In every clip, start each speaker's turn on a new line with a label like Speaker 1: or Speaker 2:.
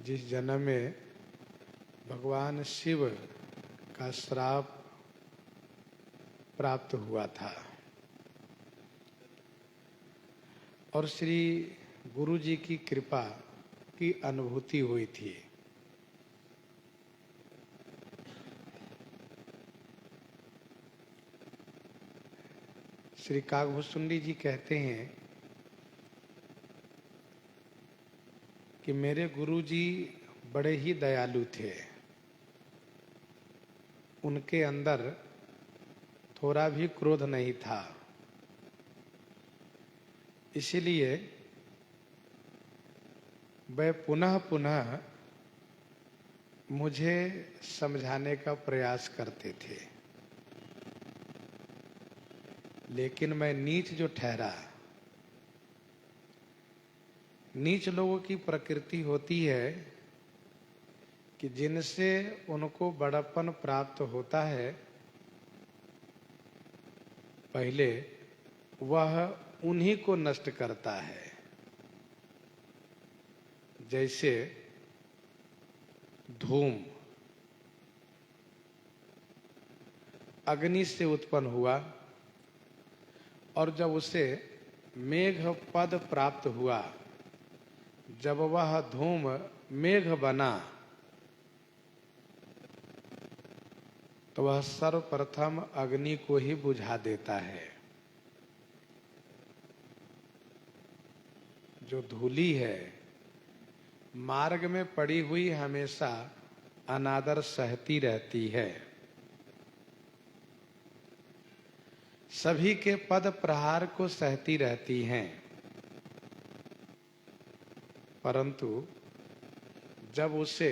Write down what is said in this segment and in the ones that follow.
Speaker 1: जिस जन्म में भगवान शिव का श्राप प्राप्त हुआ था और श्री गुरु जी की कृपा की अनुभूति हुई थी। श्री काकभूषुंडी जी कहते हैं कि मेरे गुरु जी बड़े ही दयालु थे। उनके अंदर थोड़ा भी क्रोध नहीं था, इसीलिए वे पुनः पुनः मुझे समझाने का प्रयास करते थे, लेकिन मैं नीच जो ठहरा। नीच लोगों की प्रकृति होती है कि जिनसे उनको बड़प्पन प्राप्त होता है, पहले वह उन्हीं को नष्ट करता है। जैसे धूम अग्नि से उत्पन्न हुआ और जब उसे मेघ पद प्राप्त हुआ, जब वह धूम मेघ बना तो वह सर्वप्रथम अग्नि को ही बुझा देता है। जो धूली है, मार्ग में पड़ी हुई हमेशा अनादर सहती रहती है। सभी के पद प्रहार को सहती रहती हैं, परंतु जब उसे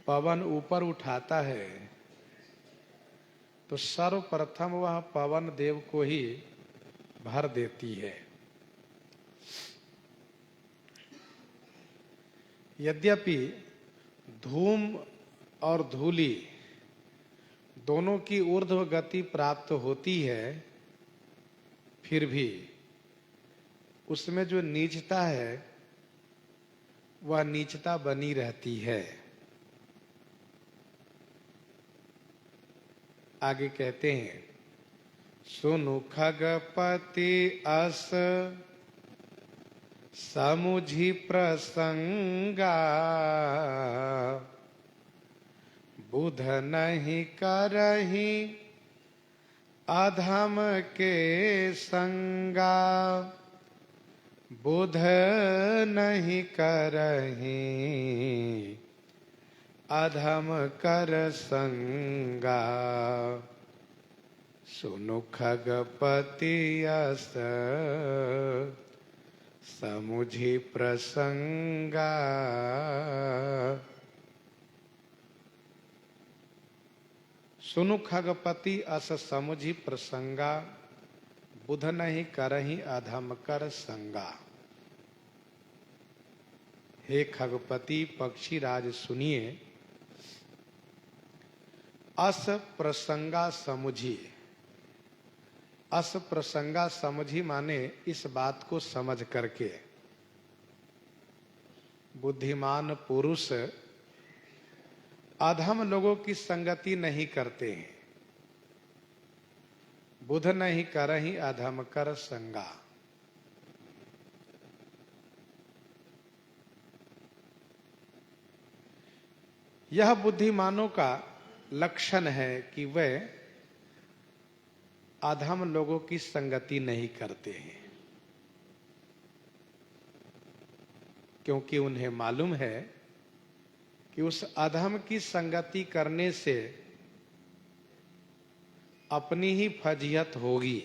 Speaker 1: पवन ऊपर उठाता है तो सर्वप्रथम वह पवन देव को ही भर देती है। यद्यपि धूम और धूली दोनों की ऊर्ध्व गति प्राप्त होती है, फिर भी उसमें जो नीचता है वह नीचता बनी रहती है। आगे कहते हैं, सुनु खगपति अस समुझि प्रसंगा, बुध नहीं करही अधम के संगा। बुध नहीं करही अधम कर संगा। सुनु खगपति अस समुझि प्रसंगा। सुनु खगपति अस समुझि प्रसंगा, बुध नहीं करही अधम कर संगा। हे खगपति पक्षी राज सुनिए, अस प्रसंगा समुझी। अस प्रसंगा समझी माने इस बात को समझ करके बुद्धिमान पुरुष अधम लोगों की संगति नहीं करते हैं। बुध नहीं करही अधम कर संगा। यह बुद्धिमानों का लक्षण है कि वे अधम लोगों की संगति नहीं करते हैं, क्योंकि उन्हें मालूम है कि उस अधम की संगति करने से अपनी ही फजीहत होगी।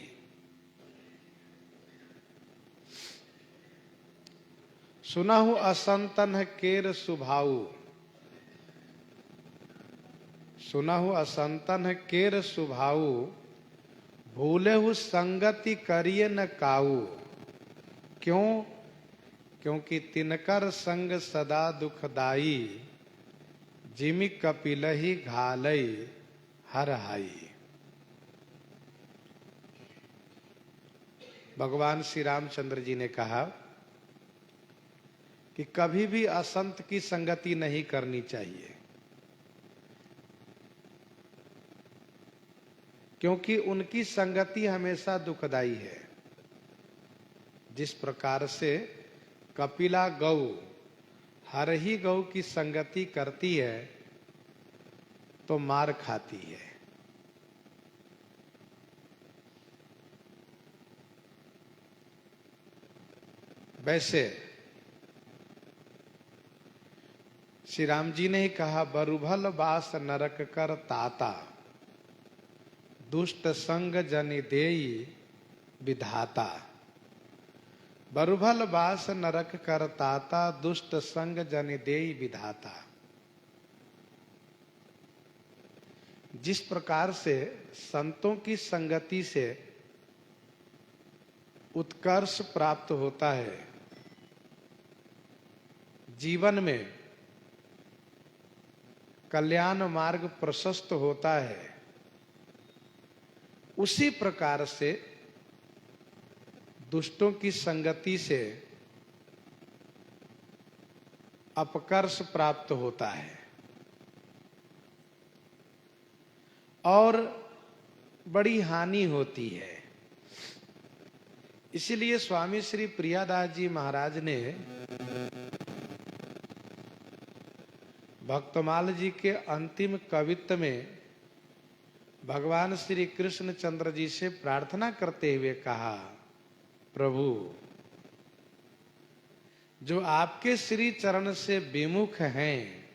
Speaker 1: सुनहु असंतन केर सुभाऊ। सुनहु असंतन केर सुभाऊ, भूलेहु संगति करिए न काऊ। क्यों? क्योंकि तिनकर संग सदा दुखदाई, जिमि कपिलहि घालई हर हाई। भगवान श्री रामचंद्र जी ने कहा कि कभी भी असंत की संगति नहीं करनी चाहिए, क्योंकि उनकी संगति हमेशा दुखदाई है। जिस प्रकार से कपिला गौ हर ही गौ की संगति करती है तो मार खाती है, वैसे श्री राम जी ने ही कहा, बरुभल बास नरक कर ताता, दुष्ट संग जनि देई विधाता। बरुभल बास नरक कर ताता, दुष्ट संग जनि देई विधाता। जिस प्रकार से संतों की संगति से उत्कर्ष प्राप्त होता है, जीवन में कल्याण मार्ग प्रशस्त होता है, उसी प्रकार से दुष्टों की संगति से अपकर्ष प्राप्त होता है और बड़ी हानि होती है। इसीलिए स्वामी श्री प्रियादास जी महाराज ने भक्तमाल जी के अंतिम कवित्व में भगवान श्री कृष्ण चंद्र जी से प्रार्थना करते हुए कहा, प्रभु जो आपके श्री चरण से विमुख हैं,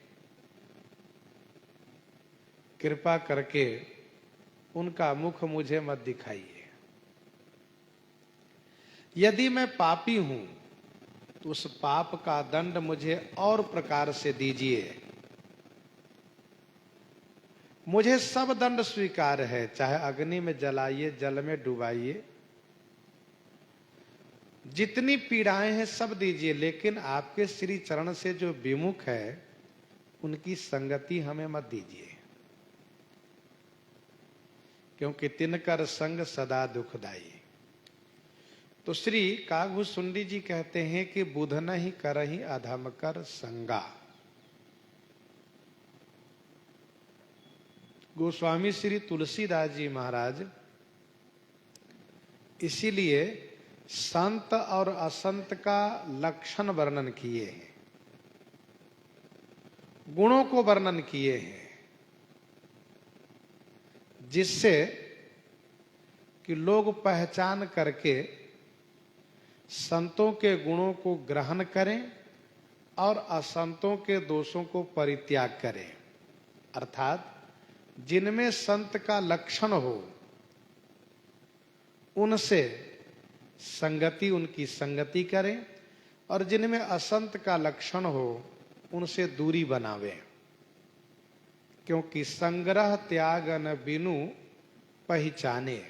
Speaker 1: कृपा करके उनका मुख मुझे मत दिखाइए। यदि मैं पापी हूं तो उस पाप का दंड मुझे और प्रकार से दीजिए। मुझे सब दंड स्वीकार है, चाहे अग्नि में जलाइए, जल में डुबाइए, जितनी पीड़ाएं हैं सब दीजिए, लेकिन आपके श्री चरण से जो विमुख है उनकी संगति हमें मत दीजिए, क्योंकि तिनकर संग सदा दुखदाई। तो श्री कागभूषुंडी जी कहते हैं कि बुध नहीं करहि अधम कर संगा। गोस्वामी श्री तुलसीदास जी महाराज इसीलिए संत और असंत का लक्षण वर्णन किए हैं, गुणों को वर्णन किए हैं, जिससे कि लोग पहचान करके संतों के गुणों को ग्रहण करें और असंतों के दोषों को परित्याग करें। अर्थात जिनमें संत का लक्षण हो उनसे संगति, उनकी संगति करें, और जिनमें असंत का लक्षण हो उनसे दूरी बनावे, क्योंकि संग्रह त्याग न बिनु पहचाने।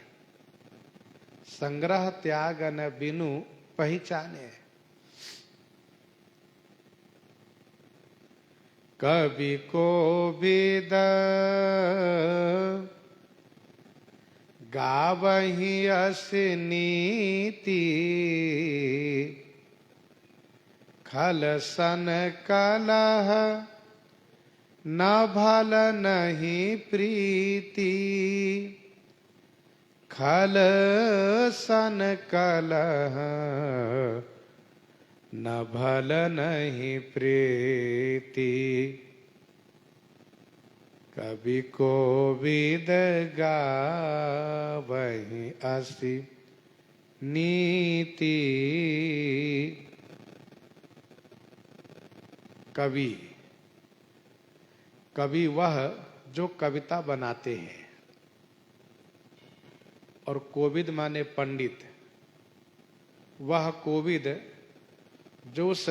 Speaker 1: संग्रह त्याग न बिनु पहचाने। कवि कोविद गावहि अस नीति, खल सन कलह न भल नहीं प्रीति। खल सन कलह न भल नहीं प्रीति। कवि कोविद गावहि असी नीति। कवि, कवि वह जो कविता बनाते हैं, और कोविद माने पंडित। वह कोविद जो उस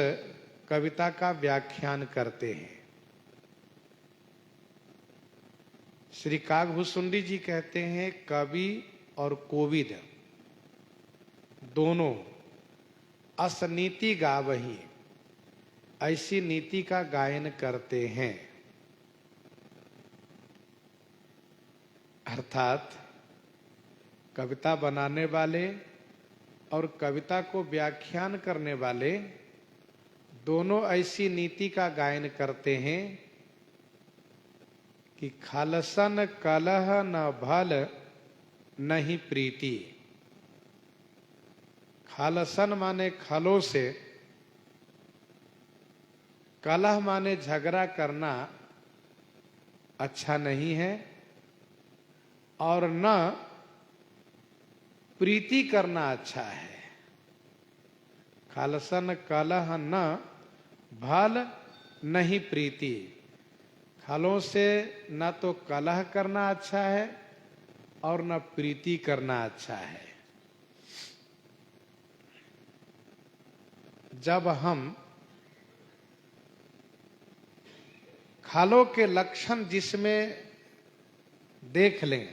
Speaker 1: कविता का व्याख्यान करते हैं। श्री कागभूषुंडी जी कहते हैं कवि और कोविद दोनों असनीति गावही, ऐसी नीति का गायन करते हैं। अर्थात कविता बनाने वाले और कविता को व्याख्यान करने वाले दोनों ऐसी नीति का गायन करते हैं कि खालसन कलह न भल नहीं प्रीति। खालसन माने खलों से, कलह माने झगड़ा करना अच्छा नहीं है, और न प्रीति करना अच्छा है। खालसन कलह न भल नहीं प्रीति। खलों से न तो कलह करना अच्छा है और न प्रीति करना अच्छा है। जब हम खालों के लक्षण जिसमें देख लें,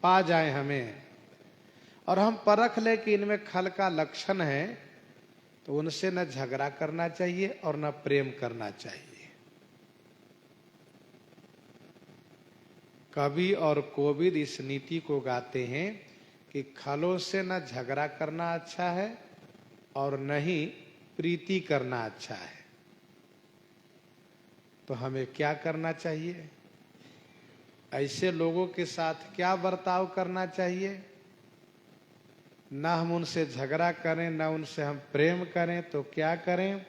Speaker 1: पा जाए हमें, और हम परख लें कि इनमें खल का लक्षण है, तो उनसे न झगड़ा करना चाहिए और न प्रेम करना चाहिए। कवि और कोविद इस नीति को गाते हैं कि खलों से न झगड़ा करना अच्छा है और न ही प्रीति करना अच्छा है। तो हमें क्या करना चाहिए? ऐसे लोगों के साथ क्या बर्ताव करना चाहिए? न हम उनसे झगड़ा करें, न उनसे हम प्रेम करें, तो क्या करें?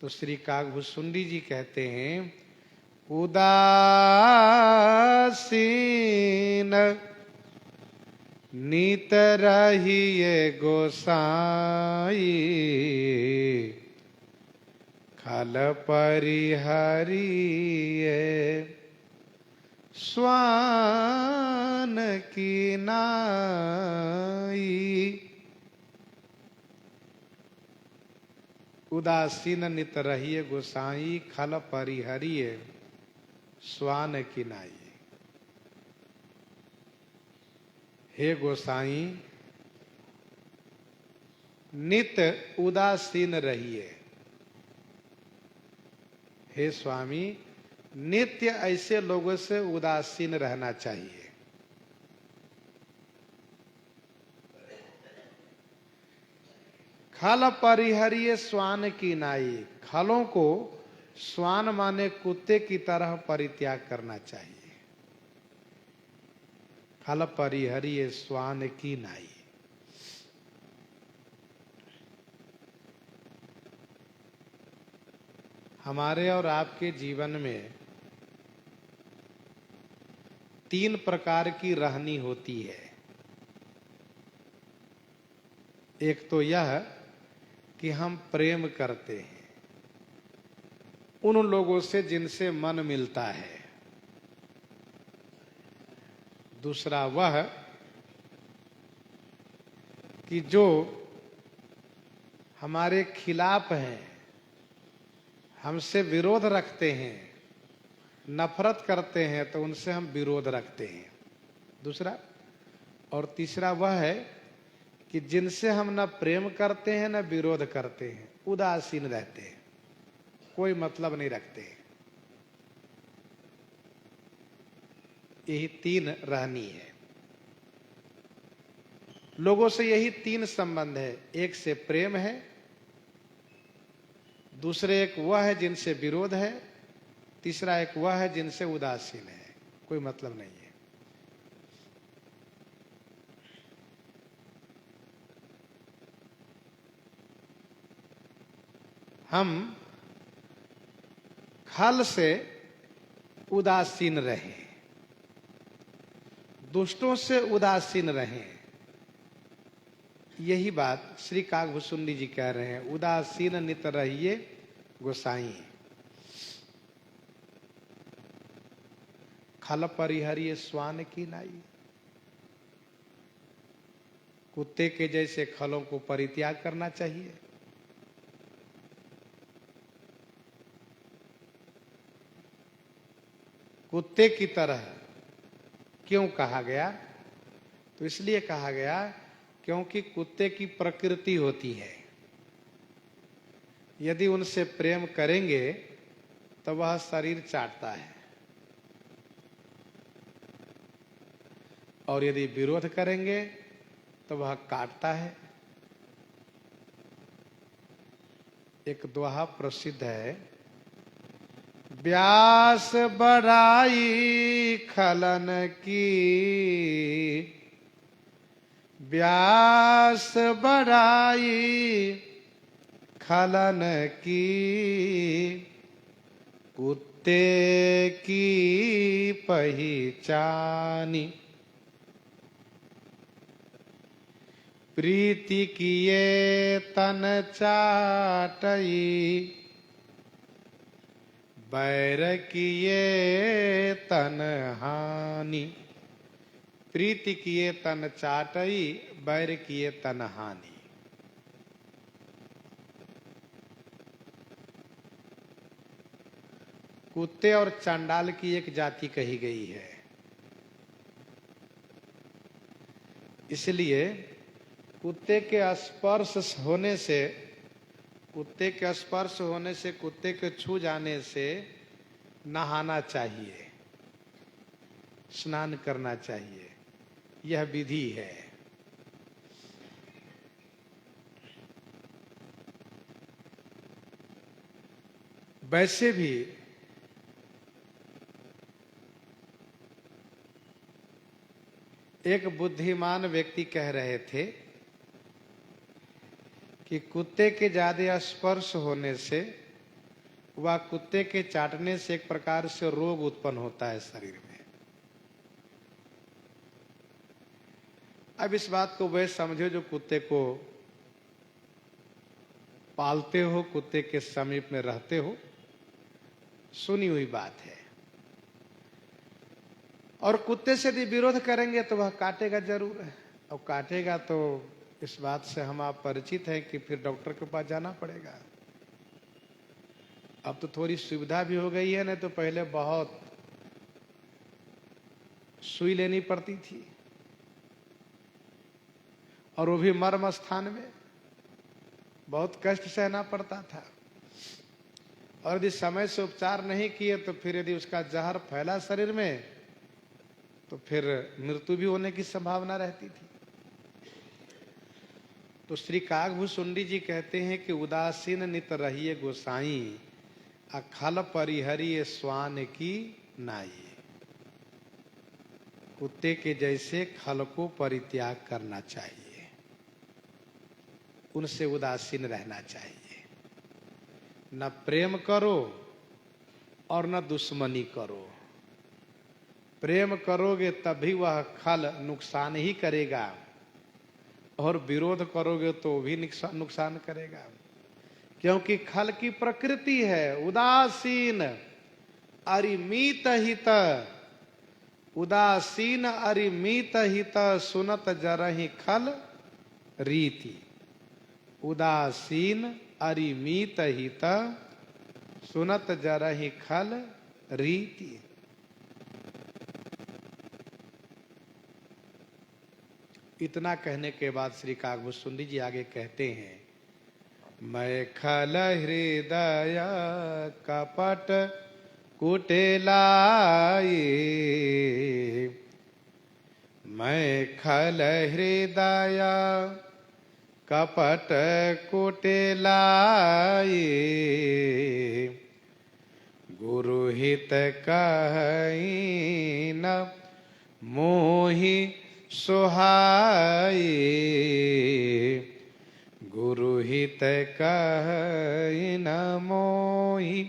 Speaker 1: तो श्री काकभूषुंडी जी कहते हैं, उदासीन नीत रहिए गोसाई, खल परिहरिए स्वान की नाई। उदासीन नित रहिए गोसाई, खल परिहरिए स्वान की नाई। हे गोसाई, नित उदासीन रहिए। हे स्वामी, नित्य ऐसे लोगों से उदासीन रहना चाहिए। खल परिहरिए स्वान की नाई। खलों को स्वान माने कुत्ते की तरह परित्याग करना चाहिए। खल परिहरिए स्वान की नाई। हमारे और आपके जीवन में 3 प्रकार की रहनी होती है। एक तो यह कि हम प्रेम करते हैं उन लोगों से जिनसे मन मिलता है। दूसरा वह कि जो हमारे खिलाफ हैं, हमसे विरोध रखते हैं, नफरत करते हैं, तो उनसे हम विरोध रखते हैं। दूसरा। और तीसरा वह है कि जिनसे हम न प्रेम करते हैं न विरोध करते हैं, उदासीन रहते हैं, कोई मतलब नहीं रखते हैं। यही 3 रहनी है। लोगों से यही 3 संबंध है। एक से प्रेम है, दूसरे एक वह है जिनसे विरोध है, तीसरा एक वह है जिनसे उदासीन है, कोई मतलब नहीं है। हम खल से उदासीन रहें, दुष्टों से उदासीन रहें। यही बात श्री काकभूषुंडी जी कह रहे हैं। उदासीन नित रहिए गोसाई, खल परिहरिए स्वान की नाई। कुत्ते के जैसे खलों को परित्याग करना चाहिए। कुत्ते की तरह क्यों कहा गया? तो इसलिए कहा गया क्योंकि कुत्ते की प्रकृति होती है, यदि उनसे प्रेम करेंगे तो वह शरीर चाटता है, और यदि विरोध करेंगे तो वह काटता है। एक दोहा प्रसिद्ध है, व्यास बढ़ाई खलन की, व्यास बढ़ाई खलन की, कुत्ते की पहचानी, प्रीति किए तन चाटई, बैर किए तन हानि। प्रीति किए तन चाटई, बैर किए तन हानि। कुत्ते और चांडाल की एक जाति कही गई है। इसलिए कुत्ते के स्पर्श होने से, कुत्ते के स्पर्श होने से, कुत्ते के छू जाने से नहाना चाहिए, स्नान करना चाहिए, यह विधि है। वैसे भी एक बुद्धिमान व्यक्ति कह रहे थे कि कुत्ते के ज्यादा स्पर्श होने से व कुत्ते के चाटने से एक प्रकार से रोग उत्पन्न होता है शरीर में। अब इस बात को वह समझो जो कुत्ते को पालते हो, कुत्ते के समीप में रहते हो, सुनी हुई बात है। और कुत्ते से यदि विरोध करेंगे तो वह काटेगा जरूर है, और काटेगा तो इस बात से हम आप परिचित हैं कि फिर डॉक्टर के पास जाना पड़ेगा। अब तो थोड़ी सुविधा भी हो गई है, नहीं तो पहले बहुत सुई लेनी पड़ती थी, और वो भी मर्म स्थान में बहुत कष्ट सहना पड़ता था। और यदि समय से उपचार नहीं किए तो फिर यदि उसका जहर फैला शरीर में तो फिर मृत्यु भी होने की संभावना रहती थी। तो श्री काकभूषुंडी जी कहते हैं कि उदासीन नित रहिए गोसाई, अखल परिहरिये स्वान की नाई। कुत्ते के जैसे खल को परित्याग करना चाहिए, उनसे उदासीन रहना चाहिए। न प्रेम करो और न दुश्मनी करो। प्रेम करोगे तभी वह खल नुकसान ही करेगा, और विरोध करोगे तो भी नुकसान करेगा। क्योंकि खल की प्रकृति है उदासीन अरिमीत हित, उदासीन अरिमीत हित, सुनत जरहि खल रीति। उदासीन अरिमीत हित, सुनत जरहि खल रीति। इतना कहने के बाद श्री काकभूषुंडी जी आगे कहते हैं, मैं खल हृदय कपट कुटिलाई, मैं खल हृदय कपट कुटिलाई, गुरु हित कहि न मोहि सुहाई, गुरु हित कहि न मोहि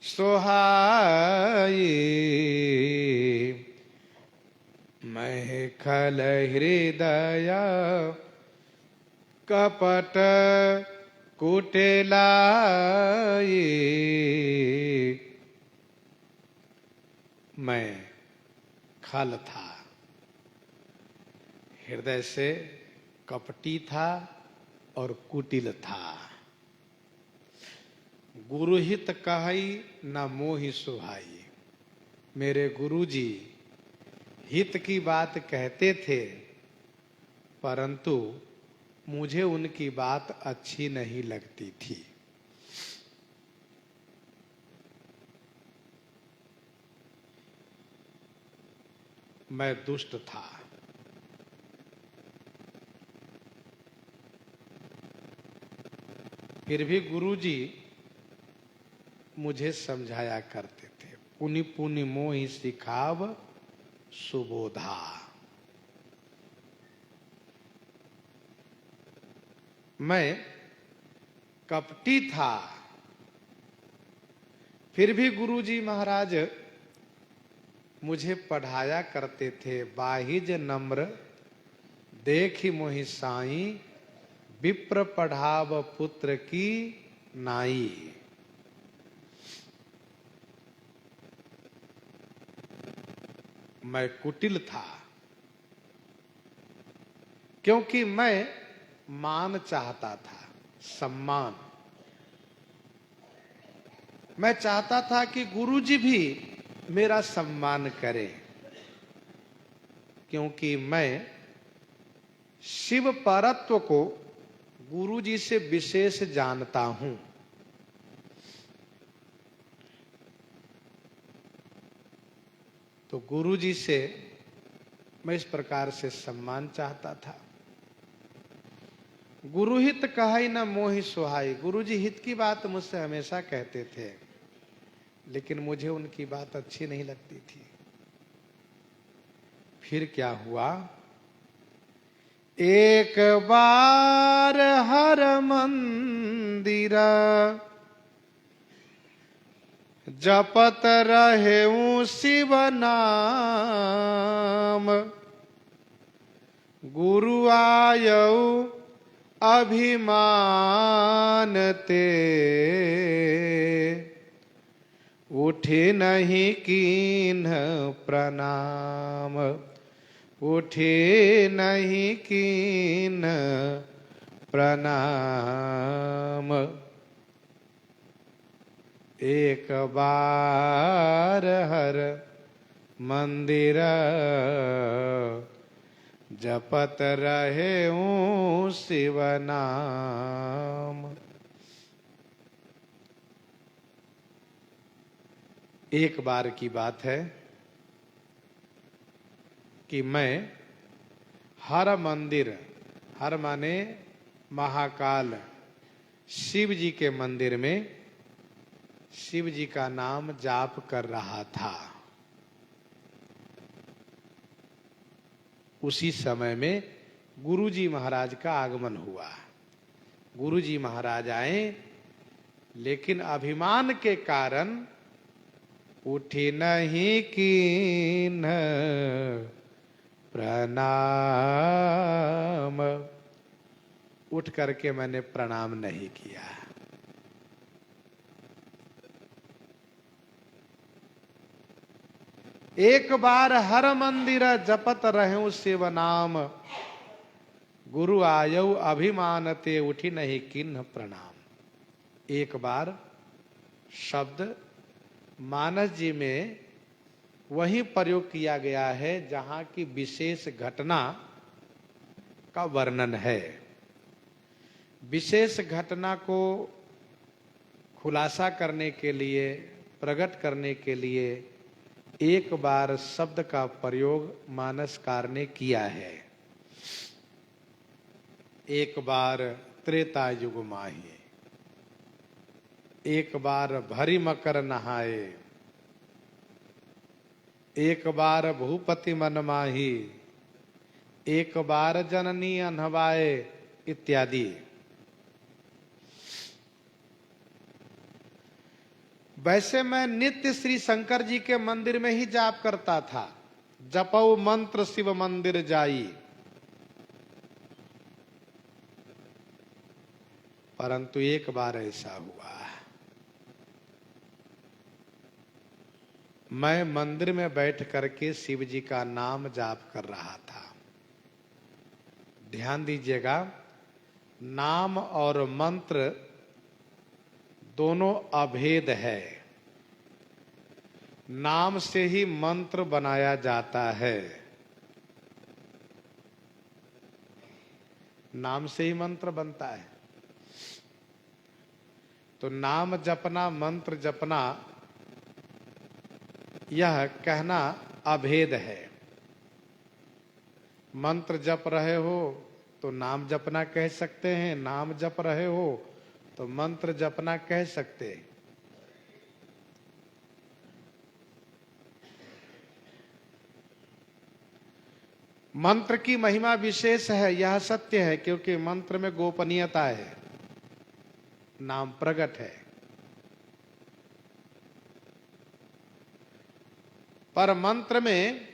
Speaker 1: सुहाई, मैं खल हृदय कपट कुटिलाई। मैं खल था, हृदय से कपटी था और कुटिल था। गुरुहित कहि न मोहि सुहाई। मेरे गुरुजी हित की बात कहते थे, परंतु मुझे उनकी बात अच्छी नहीं लगती थी। मैं दुष्ट था। फिर भी गुरुजी मुझे समझाया करते थे, पुनि पुनि मोहि सिखाव सुबोधा। मैं कपटी था, फिर भी गुरुजी महाराज मुझे पढ़ाया करते थे। बाहिज नम्र देखि मोहि साई, विप्र पढ़ाव पुत्र की नाई। मैं कुटिल था क्योंकि मैं मान चाहता था, सम्मान। मैं चाहता था कि गुरुजी भी मेरा सम्मान करें, क्योंकि मैं शिव परत्व को गुरुजी से विशेष जानता हूं। तो गुरुजी से मैं इस प्रकार से सम्मान चाहता था। गुरुहित कहै न मोहि सुहाई। गुरुजी हित की बात मुझसे हमेशा कहते थे, लेकिन मुझे उनकी बात अच्छी नहीं लगती थी। फिर क्या हुआ, एक बार हर मंदिर जपत रहेऊ शिव नाम, गुरु आयऊ अभिमान ते, उठे नहीं कीन्ह प्रणाम, उठे नहीं कीन्ह प्रणाम। एक बार हर मंदिर जपत रहेऊं शिव नाम। एक बार की बात है कि मैं हर मंदिर, हर माने महाकाल शिव जी के मंदिर में शिव जी का नाम जाप कर रहा था। उसी समय में गुरुजी महाराज का आगमन हुआ। गुरुजी महाराज आए, लेकिन अभिमान के कारण उठी नहीं कीन प्रणाम। उठ करके मैंने प्रणाम नहीं किया। एक बार हर मंदिर जपत रहूं शिव नाम, गुरु आयऊ अभिमानते उठी नहीं किन्ह प्रणाम। एक बार शब्द मानस जी में वही प्रयोग किया गया है जहां की विशेष घटना का वर्णन है। विशेष घटना को खुलासा करने के लिए, प्रकट करने के लिए एक बार शब्द का प्रयोग मानसकार ने किया है। एक बार त्रेता युग माही, एक बार भरी मकर नहाए, एक बार भूपति मन माही, एक बार जननी अनहवाए इत्यादि। वैसे मैं नित्य श्री शंकर जी के मंदिर में ही जाप करता था। जपौ मंत्र शिव मंदिर जाई, परंतु एक बार ऐसा हुआ, मैं मंदिर में बैठ करके शिव जी का नाम जाप कर रहा था। ध्यान दीजिएगा, नाम और मंत्र दोनों अभेद है। नाम से ही मंत्र बनाया जाता है, नाम से ही मंत्र बनता है। तो नाम जपना, मंत्र जपना, यह कहना अभेद है। मंत्र जप रहे हो तो नाम जपना कह सकते हैं, नाम जप रहे हो तो मंत्र जपना कह सकते। मंत्र की महिमा विशेष है, यह सत्य है, क्योंकि मंत्र में गोपनीयता है, नाम प्रकट है। पर मंत्र में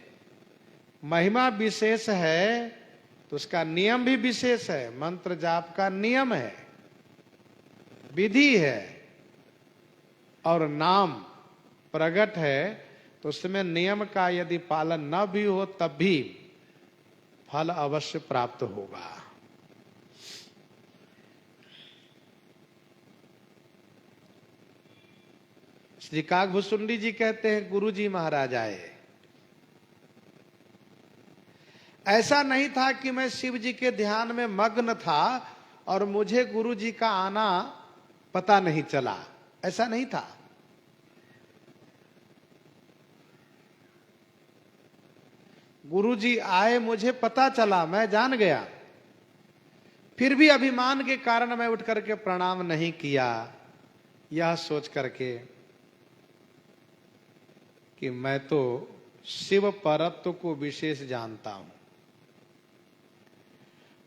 Speaker 1: महिमा विशेष है तो उसका नियम भी विशेष है। मंत्र जाप का नियम है, विधि है, और नाम प्रकट है, तो उसमें नियम का यदि पालन न भी हो तब भी फल अवश्य प्राप्त होगा। श्री काकभूषुंडी जी कहते हैं, गुरु जी महाराज आए। ऐसा नहीं था कि मैं शिव जी के ध्यान में मग्न था और मुझे गुरु जी का आना पता नहीं चला, ऐसा नहीं था। गुरु जी आए, मुझे पता चला, मैं जान गया, फिर भी अभिमान के कारण मैं उठ करके प्रणाम नहीं किया, यह सोच करके कि मैं तो शिव परत्व को विशेष जानता हूं,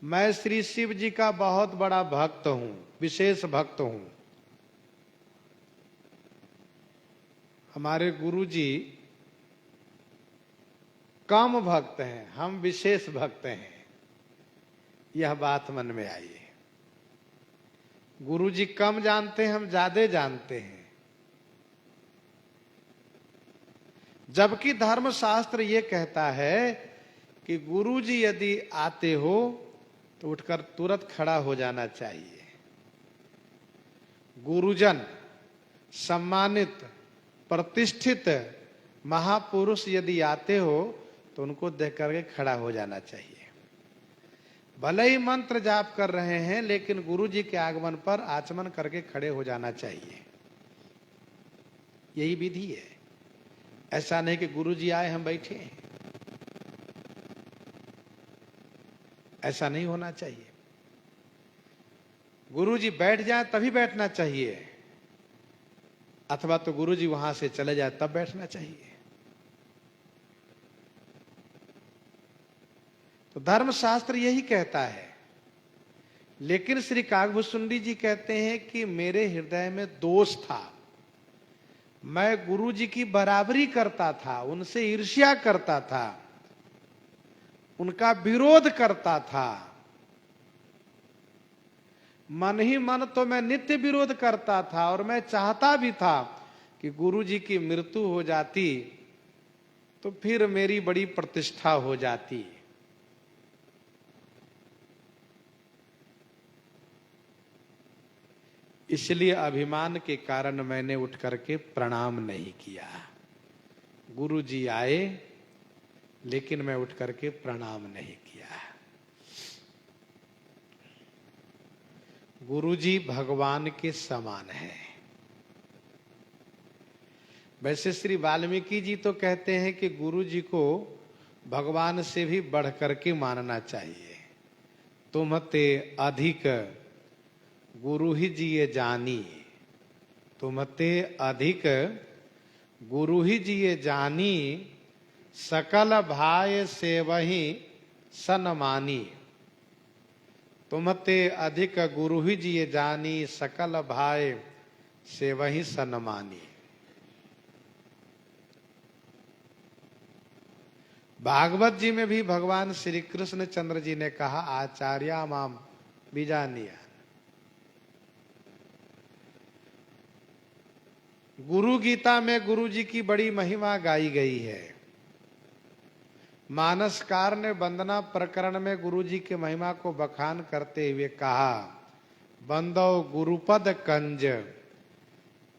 Speaker 1: मैं श्री शिव जी का बहुत बड़ा भक्त हूं, विशेष भक्त हूं। हमारे गुरु जी कम भक्त हैं, हम विशेष भक्त हैं, यह बात मन में आई है। गुरु जी कम जानते हैं, हम ज्यादा जानते हैं। जबकि धर्मशास्त्र ये कहता है कि गुरु जी यदि आते हो तो उठकर तुरंत खड़ा हो जाना चाहिए। गुरुजन, सम्मानित, प्रतिष्ठित महापुरुष यदि आते हो तो उनको देख करके खड़ा हो जाना चाहिए। भले ही मंत्र जाप कर रहे हैं, लेकिन गुरु जी के आगमन पर आचमन करके खड़े हो जाना चाहिए, यही विधि है। ऐसा नहीं कि गुरु जी आए हम बैठे हैं, ऐसा नहीं होना चाहिए। गुरु जी बैठ जाए तभी बैठना चाहिए, अथवा तो गुरु जी वहां से चले जाए तब बैठना चाहिए। तो धर्मशास्त्र यही कहता है। लेकिन श्री काकभूषुंडी जी कहते हैं कि मेरे हृदय में दोष था, मैं गुरु जी की बराबरी करता था, उनसे ईर्ष्या करता था, उनका विरोध करता था। मन ही मन तो मैं नित्य विरोध करता था, और मैं चाहता भी था कि गुरु जी की मृत्यु हो जाती तो फिर मेरी बड़ी प्रतिष्ठा हो जाती। इसलिए अभिमान के कारण मैंने उठ करके प्रणाम नहीं किया। गुरु जी आए, लेकिन मैं उठ करके प्रणाम नहीं किया। गुरु जी भगवान के समान है। वैसे श्री वाल्मीकि जी तो कहते हैं कि गुरु जी को भगवान से भी बढ़ करके मानना चाहिए। तुमते अधिक गुरु ही जिये जानी, तुमते अधिक गुरु ही जिये जानी, सकल भाय से वही सनमानी। तुमते अधिक गुरु ही जिये जानी, सकल भाय से वही सनमानी। भागवत जी में भी भगवान श्री कृष्ण चंद्र जी ने कहा, आचार्या माम बीजानिया। गुरु गीता में गुरु जी की बड़ी महिमा गाई गई है। मानसकार ने वंदना प्रकरण में गुरु जी की महिमा को बखान करते हुए कहा, बंदो गुरुपद कंज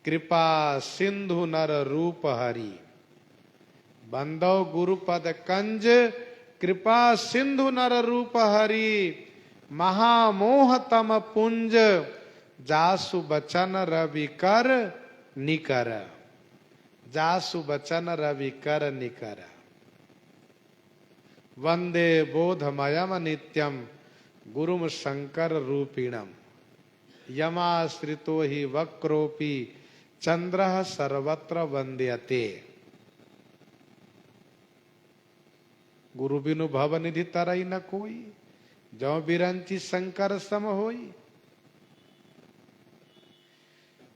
Speaker 1: कृपा सिंधु नर रूप हरि। बंदो गुरुपद कंज कृपा सिंधु नर रूप हरि, महामोह तम पुंज जासु बचन रवि कर निकर। जासु बचन रवि कर निकर। वंदे बोधमयम नित्यम गुरुम शंकर रूपिणम। यमाश्रितो ही वक्रोपी चंद्र सर्वत्र वंद्यते। गुरु बिनु भव निधि तरई न कोई, जो बिरंची शंकर सम होई।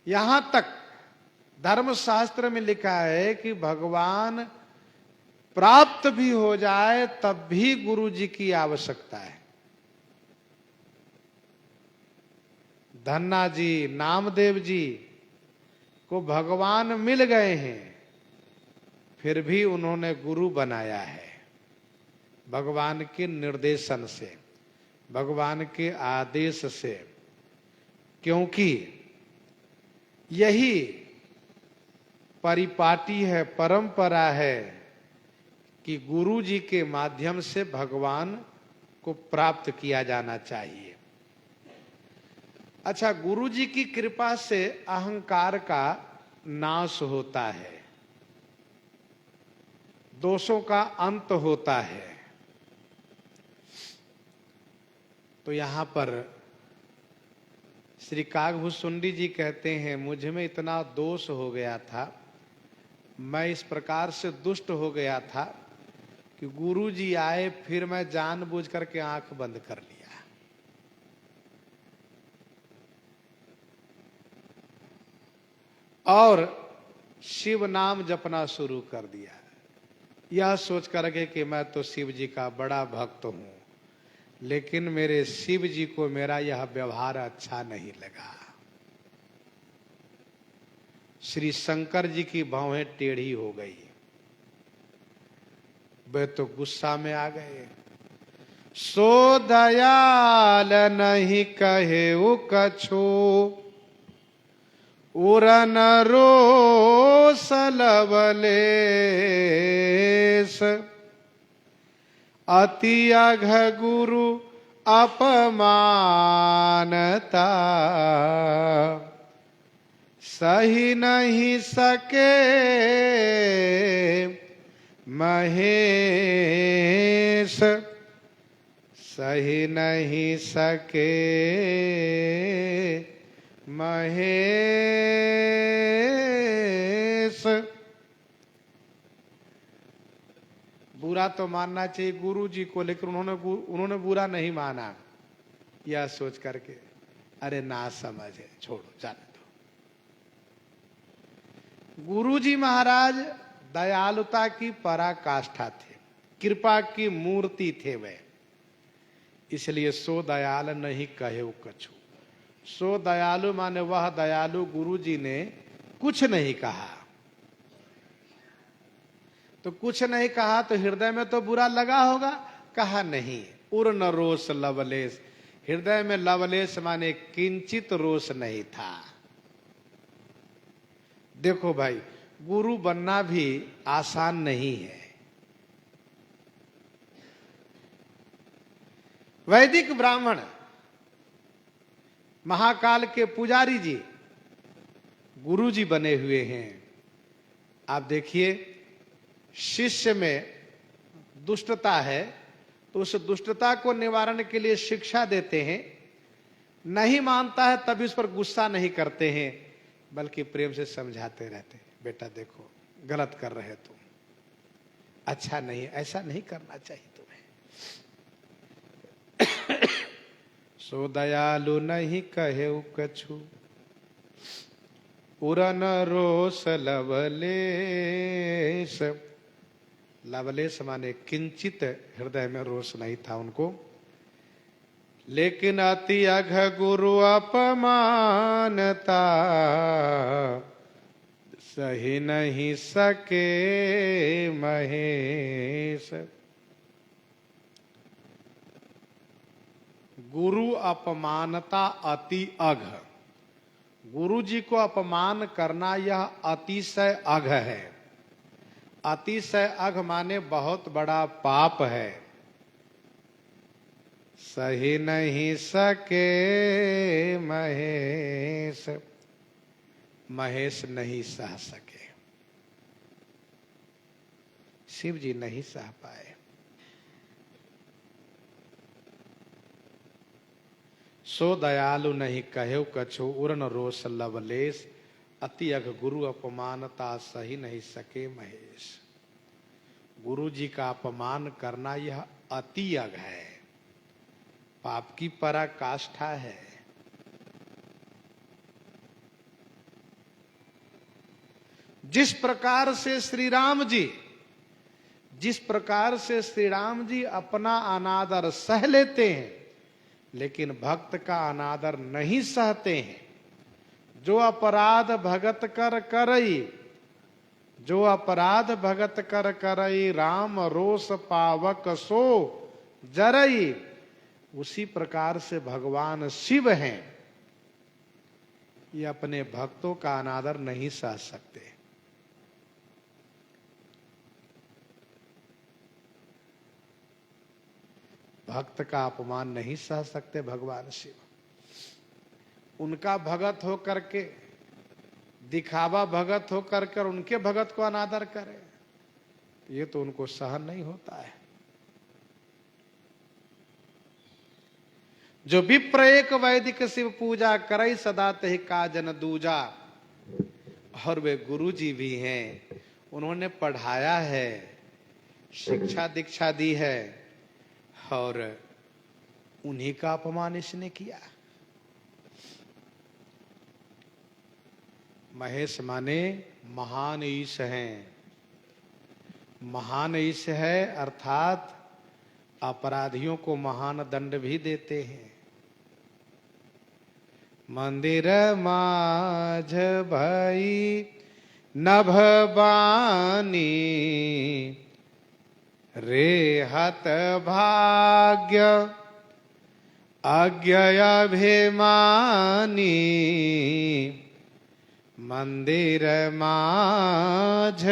Speaker 1: यहां तक धर्म शास्त्र में लिखा है कि भगवान प्राप्त भी हो जाए तब भी गुरु जी की आवश्यकता है। धन्ना जी, नामदेव जी को भगवान मिल गए हैं, फिर भी उन्होंने गुरु बनाया है भगवान के निर्देशन से, भगवान के आदेश से। क्योंकि यही परिपाटी है, परंपरा है कि गुरु जी के माध्यम से भगवान को प्राप्त किया जाना चाहिए। अच्छा, गुरु जी की कृपा से अहंकार का नाश होता है, दोषों का अंत होता है। तो यहां पर श्री कागभूषुंडी जी कहते हैं, मुझ में इतना दोष हो गया था, मैं इस प्रकार से दुष्ट हो गया था कि गुरु जी आए, फिर मैं जानबूझ करके आंख बंद कर लिया। और शिव नाम जपना शुरू कर दिया, यह सोच करके कि मैं तो शिव जी का बड़ा भक्त हूं, लेकिन मेरे शिव जी को मेरा यह व्यवहार अच्छा नहीं लगा। श्री शंकर जी की भौहें टेढ़ी हो गई, वे तो गुस्सा में आ गए। सो दयाल नहीं कहे कछु, उरन रोस लवलेस। अति अघ गुरु अपमानता, सही नहीं सके महेश, सही नहीं सके महेश। बुरा तो मानना चाहिए गुरु जी को, लेकिन उन्होंने बुरा नहीं माना। यह सोच करके अरे ना समझ है, छोड़ो, जाने दो। गुरु जी महाराज दयालुता की पराकाष्ठा थे, कृपा की मूर्ति थे वे, इसलिए सो दयाल नहीं कहे कछु। सो दयालु माने वह दयालु, गुरु जी ने कुछ नहीं कहा। तो कुछ नहीं कहा तो हृदय में तो बुरा लगा होगा, कहा नहीं। उर न रोष लवलेश, हृदय में लवलेश माने किंचित रोष नहीं था। देखो भाई, गुरु बनना भी आसान नहीं है। वैदिक ब्राह्मण महाकाल के पुजारी जी गुरु जी बने हुए हैं। आप देखिए, शिष्य में दुष्टता है तो उस दुष्टता को निवारण के लिए शिक्षा देते हैं। नहीं मानता है तभी उस पर गुस्सा नहीं करते हैं, बल्कि प्रेम से समझाते रहते हैं, बेटा देखो गलत कर रहे तुम, अच्छा नहीं, ऐसा नहीं करना चाहिए तुम्हें। सो दयालु नहीं कहे कछु, उरन रोष लवलेश। लवलेश माने किंचित हृदय में रोष नहीं था उनको। लेकिन अति अघ गुरु अपमानता, सही नहीं सके महेश। गुरु अपमानता अति अघ, गुरु जी को अपमान करना यह अतिशय अघ है। अतिशय अघ माने बहुत बड़ा पाप है। सही नहीं सके महेश, महेश नहीं सह सके, शिव जी नहीं सह पाए। सो दयालु नहीं कहो कछु उरन रोष लवलेश, अति अघ गुरु अपमानता सही नहीं सके महेश। गुरु जी का अपमान करना यह अति अघ है, पाप की पराकाष्ठा है। जिस प्रकार से श्री राम जी अपना अनादर सह लेते हैं, लेकिन भक्त का अनादर नहीं सहते हैं। जो अपराध भगत कर करई, राम रोष पावक सो जरई। उसी प्रकार से भगवान शिव हैं, ये अपने भक्तों का अनादर नहीं सह सकते। भक्त का अपमान नहीं सह सकते भगवान शिव। उनका भगत हो करके, दिखावा भगत हो करके उनके भगत को अनादर करे, ये तो उनको सहन नहीं होता है। जो विप्र एक वैदिक शिव पूजा करई, सदा तेहि काजन दूजा। और वे गुरु जी भी हैं, उन्होंने पढ़ाया है, शिक्षा दीक्षा दी है, और उन्हीं का अपमान इसने किया। महेश माने महान ईश हैं। महान ईश है अर्थात अपराधियों को महान दंड भी देते हैं। मंदिर माझ भई नभ बानी, रेहत भाग्य अज्ञाभिमानी। मंदिर माझ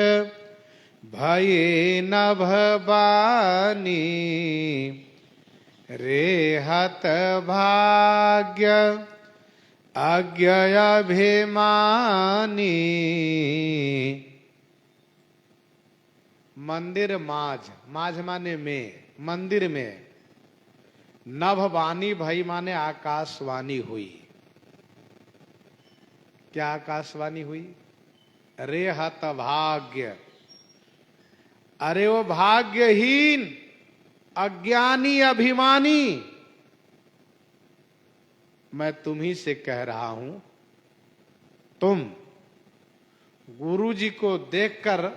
Speaker 1: भये नभ बानी, रेहत भाग्य अज्ञाभिमानी। मंदिर माझ, माझ माने में, मंदिर में। नभवानी भई माने आकाशवाणी हुई। क्या आकाशवाणी हुई? रेहत भाग्य, अरे वो भाग्यहीन, अज्ञानी, अभिमानी, मैं तुम्ही से कह रहा हूं, तुम गुरु जी को देखकर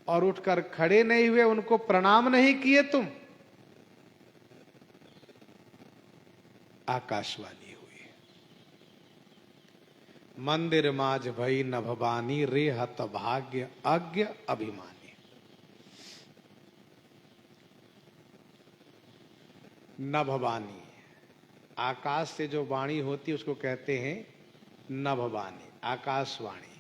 Speaker 1: और उठकर खड़े नहीं हुए, उनको प्रणाम नहीं किए तुम, आकाशवाणी हुई। मंदिर माझ भई नभवानी, रेहत भाग्य अज्ञ अभिमानी। नभवानी, आकाश से जो वाणी होती है उसको कहते हैं नभवानी, आकाशवाणी।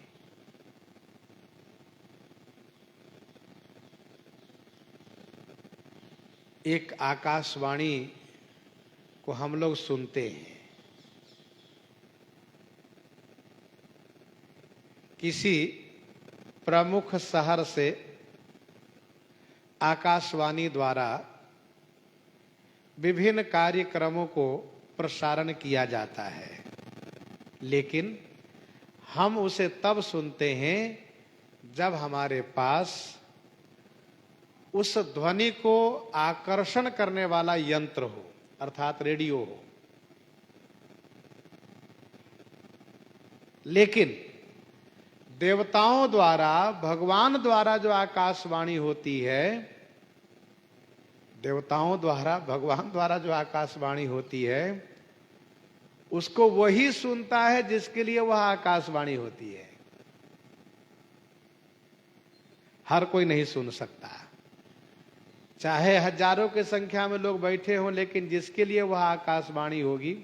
Speaker 1: एक आकाशवाणी को हम लोग सुनते हैं। किसी प्रमुख शहर से आकाशवाणी द्वारा विभिन्न कार्यक्रमों को प्रसारण किया जाता है, लेकिन हम उसे तब सुनते हैं जब हमारे पास उस ध्वनि को आकर्षण करने वाला यंत्र हो, अर्थात रेडियो हो। लेकिन देवताओं द्वारा, भगवान द्वारा जो आकाशवाणी होती है, देवताओं द्वारा, भगवान द्वारा जो आकाशवाणी होती है, उसको वही सुनता है जिसके लिए वह आकाशवाणी होती है। हर कोई नहीं सुन सकता, चाहे हजारों की संख्या में लोग बैठे हों, लेकिन जिसके लिए वह आकाशवाणी होगी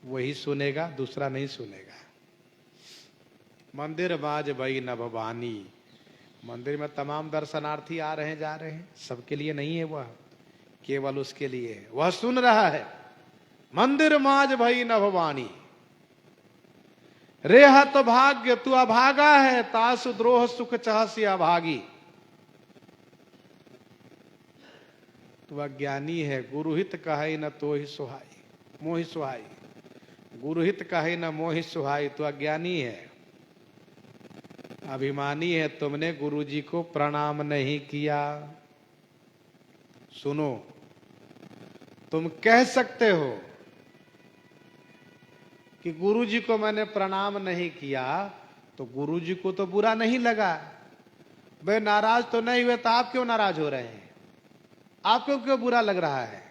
Speaker 1: वही सुनेगा, दूसरा नहीं सुनेगा। मंदिर बाज भई नभवानी, मंदिर में तमाम दर्शनार्थी आ रहे हैं, जा रहे हैं, सबके लिए नहीं है, वह केवल उसके लिए है, वह सुन रहा है। मंदिर माज भई नभवानी, रेहत भाग्य, तू अभागा है, तासु द्रोह सुख चाहसी अभागी। तू अज्ञानी है, गुरुहित कहे न तो ही सुहाई। मोहि सुहाई। गुरुहित कहे न मोहि सुहाई, तो अज्ञानी है, अभिमानी है, तुमने गुरुजी को प्रणाम नहीं किया। सुनो, तुम कह सकते हो कि गुरुजी को मैंने प्रणाम नहीं किया, तो गुरुजी को तो बुरा नहीं लगा, वे नाराज तो नहीं हुए, तो आप क्यों नाराज हो रहे हैं? आपको क्यों बुरा लग रहा है?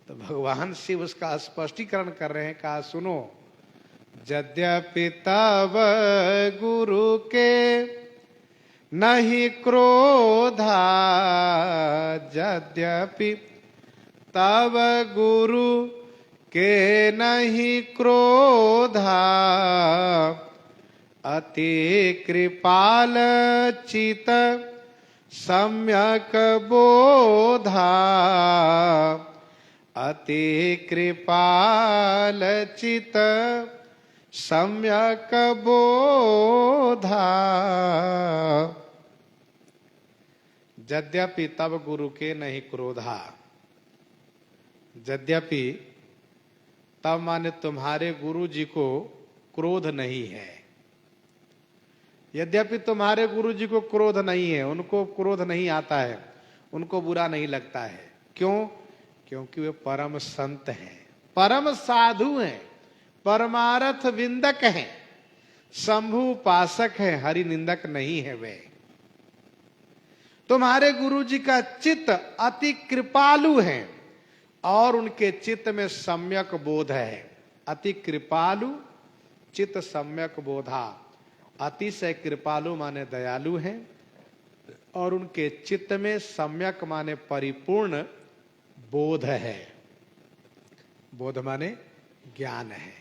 Speaker 1: तो भगवान शिव उसका स्पष्टीकरण कर रहे हैं। कहा सुनो, यद्यपि तब गुरु के नहीं क्रोधा, यद्यपि तब गुरु के नहीं क्रोधा, अति कृपाल चित सम्यक बोधा, अति कृपाल चित सम्यक बोधा। यद्यपि तब गुरु के नहीं क्रोधा, यद्यपि तब माने तुम्हारे गुरु जी को क्रोध नहीं है। यद्यपि तुम्हारे गुरु जी को क्रोध नहीं है, उनको क्रोध नहीं आता है, उनको बुरा नहीं लगता है। क्यों? क्योंकि वे परम संत हैं, परम साधु हैं, परमार्थ विंदक हैं, शंभु उपासक हैं, हरि निंदक नहीं है वे। तुम्हारे गुरु जी का चित्त अति कृपालु है और उनके चित्त में सम्यक बोध है। अति कृपालु चित्त सम्यक बोधा, अतिशय कृपालु माने दयालु हैं और उनके चित्त में सम्यक माने परिपूर्ण बोध है। बोध माने ज्ञान है,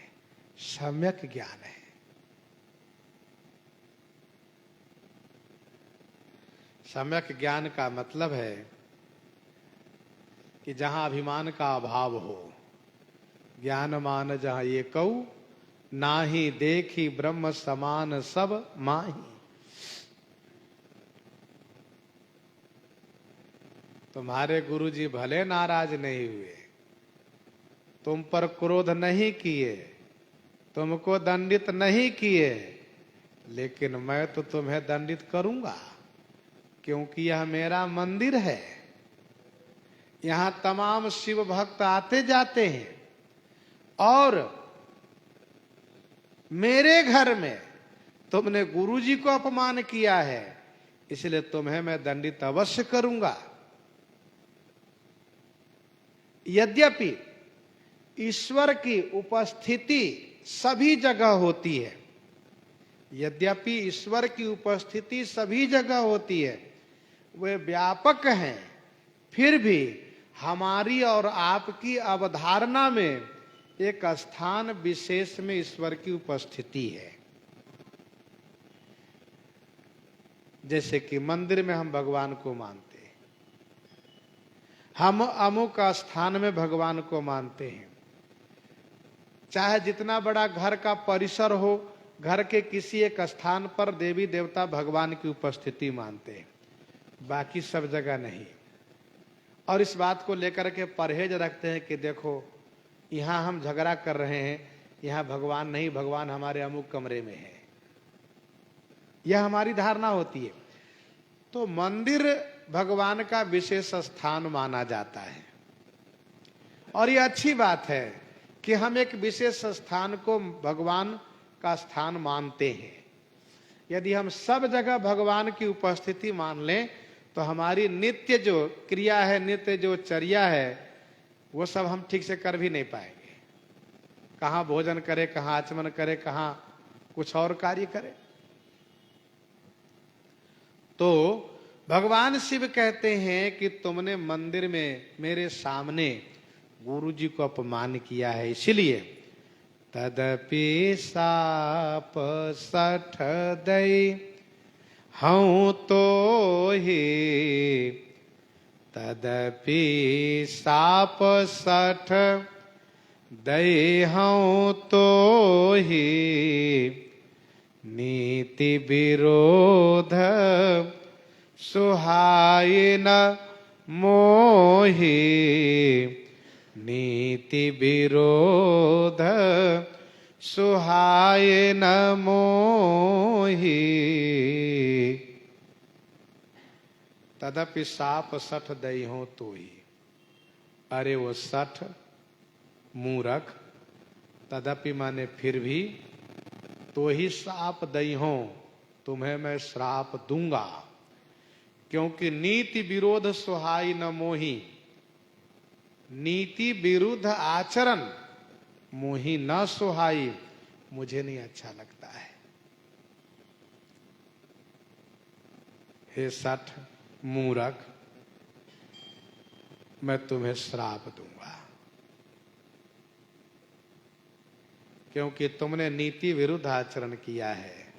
Speaker 1: सम्यक ज्ञान है। सम्यक ज्ञान का मतलब है कि जहां अभिमान का अभाव हो, ज्ञान मान जहां ये कऊ, नाही देखी ब्रह्म समान सब माही। तुम्हारे गुरुजी भले नाराज नहीं हुए, तुम पर क्रोध नहीं किए, तुमको दंडित नहीं किए, लेकिन मैं तो तुम्हें दंडित करूंगा, क्योंकि यह मेरा मंदिर है। यहां तमाम शिव भक्त आते जाते हैं और मेरे घर में तुमने गुरुजी को अपमान किया है, इसलिए तुम्हें मैं दंडित अवश्य करूंगा। यद्यपि ईश्वर की उपस्थिति सभी जगह होती है, यद्यपि ईश्वर की उपस्थिति सभी जगह होती है, वे व्यापक हैं, फिर भी हमारी और आपकी अवधारणा में एक स्थान विशेष में ईश्वर की उपस्थिति है। जैसे कि मंदिर में हम भगवान को मानते हैं, हम अमुक स्थान में भगवान को मानते हैं। चाहे जितना बड़ा घर का परिसर हो, घर के किसी एक स्थान पर देवी देवता भगवान की उपस्थिति मानते हैं, बाकी सब जगह नहीं। और इस बात को लेकर के परहेज रखते हैं कि देखो यहाँ हम झगड़ा कर रहे हैं, यहाँ भगवान नहीं, भगवान हमारे अमुक कमरे में है, यह हमारी धारणा होती है। तो मंदिर भगवान का विशेष स्थान माना जाता है और यह अच्छी बात है कि हम एक विशेष स्थान को भगवान का स्थान मानते हैं। यदि हम सब जगह भगवान की उपस्थिति मान लें तो हमारी नित्य जो क्रिया है, नित्य जो चर्या है, वो सब हम ठीक से कर भी नहीं पाएंगे। कहाँ भोजन करे, कहाँ आचमन करे, कहाँ कुछ और कार्य करे। तो भगवान शिव कहते हैं कि तुमने मंदिर में मेरे सामने गुरु जी को अपमान किया है, इसलिए तदपि साप सठ दई हूं तो ही, तदपि साप सठ दई हूं तो ही, नीति विरोध सुहाई न मोही, नीति विरोध सुहाय न मोहि, तदपि साप सठ दई हो तो ही। अरे वो सठ मूरख, तदपि माने फिर भी, तो ही श्राप दई हो, तुम्हें मैं श्राप दूंगा। क्योंकि नीति विरोध सुहाई न मोही, नीति विरुद्ध आचरण मोही न सुहाई, मुझे नहीं अच्छा लगता है। हे सठ मूरख, मैं तुम्हें श्राप दूंगा, क्योंकि तुमने नीति विरुद्ध आचरण किया है,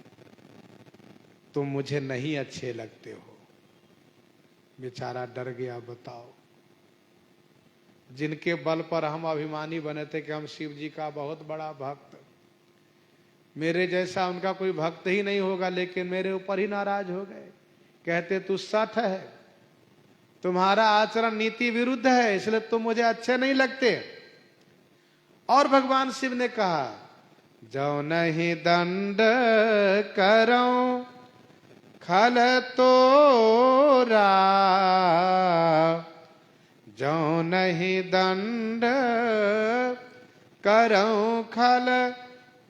Speaker 1: तुम मुझे नहीं अच्छे लगते हो। बेचारा डर गया। बताओ, जिनके बल पर हम अभिमानी बने थे कि हम शिव जी का बहुत बड़ा भक्त, मेरे जैसा उनका कोई भक्त ही नहीं होगा, लेकिन मेरे ऊपर ही नाराज हो गए। कहते तू सठ है, तुम्हारा आचरण नीति विरुद्ध है, इसलिए तुम मुझे अच्छे नहीं लगते। और भगवान शिव ने कहा, जो नहीं दंड करो खल तोरा, जो नहीं दंड करो खल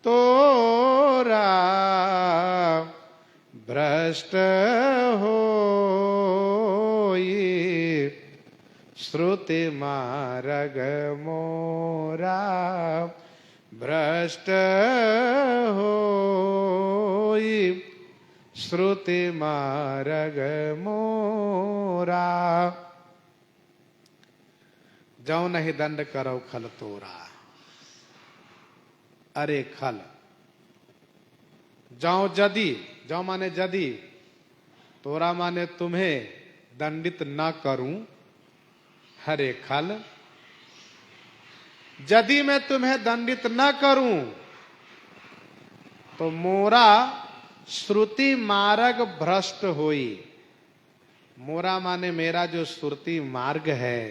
Speaker 1: तोरा, भ्रष्ट होई श्रुति मार्ग मोरा, भ्रष्ट होई श्रुति मार्ग मोरा, जो नहीं दंड करो खल तोरा। अरे खल, जाओ जदि, जाओ माने जदि, तोरा माने तुम्हें दंडित न करूं। हरे खल, यदि मैं तुम्हें दंडित न करूं तो मोरा श्रुति मार्ग भ्रष्ट होई। मोरा माने मेरा जो श्रुति मार्ग है,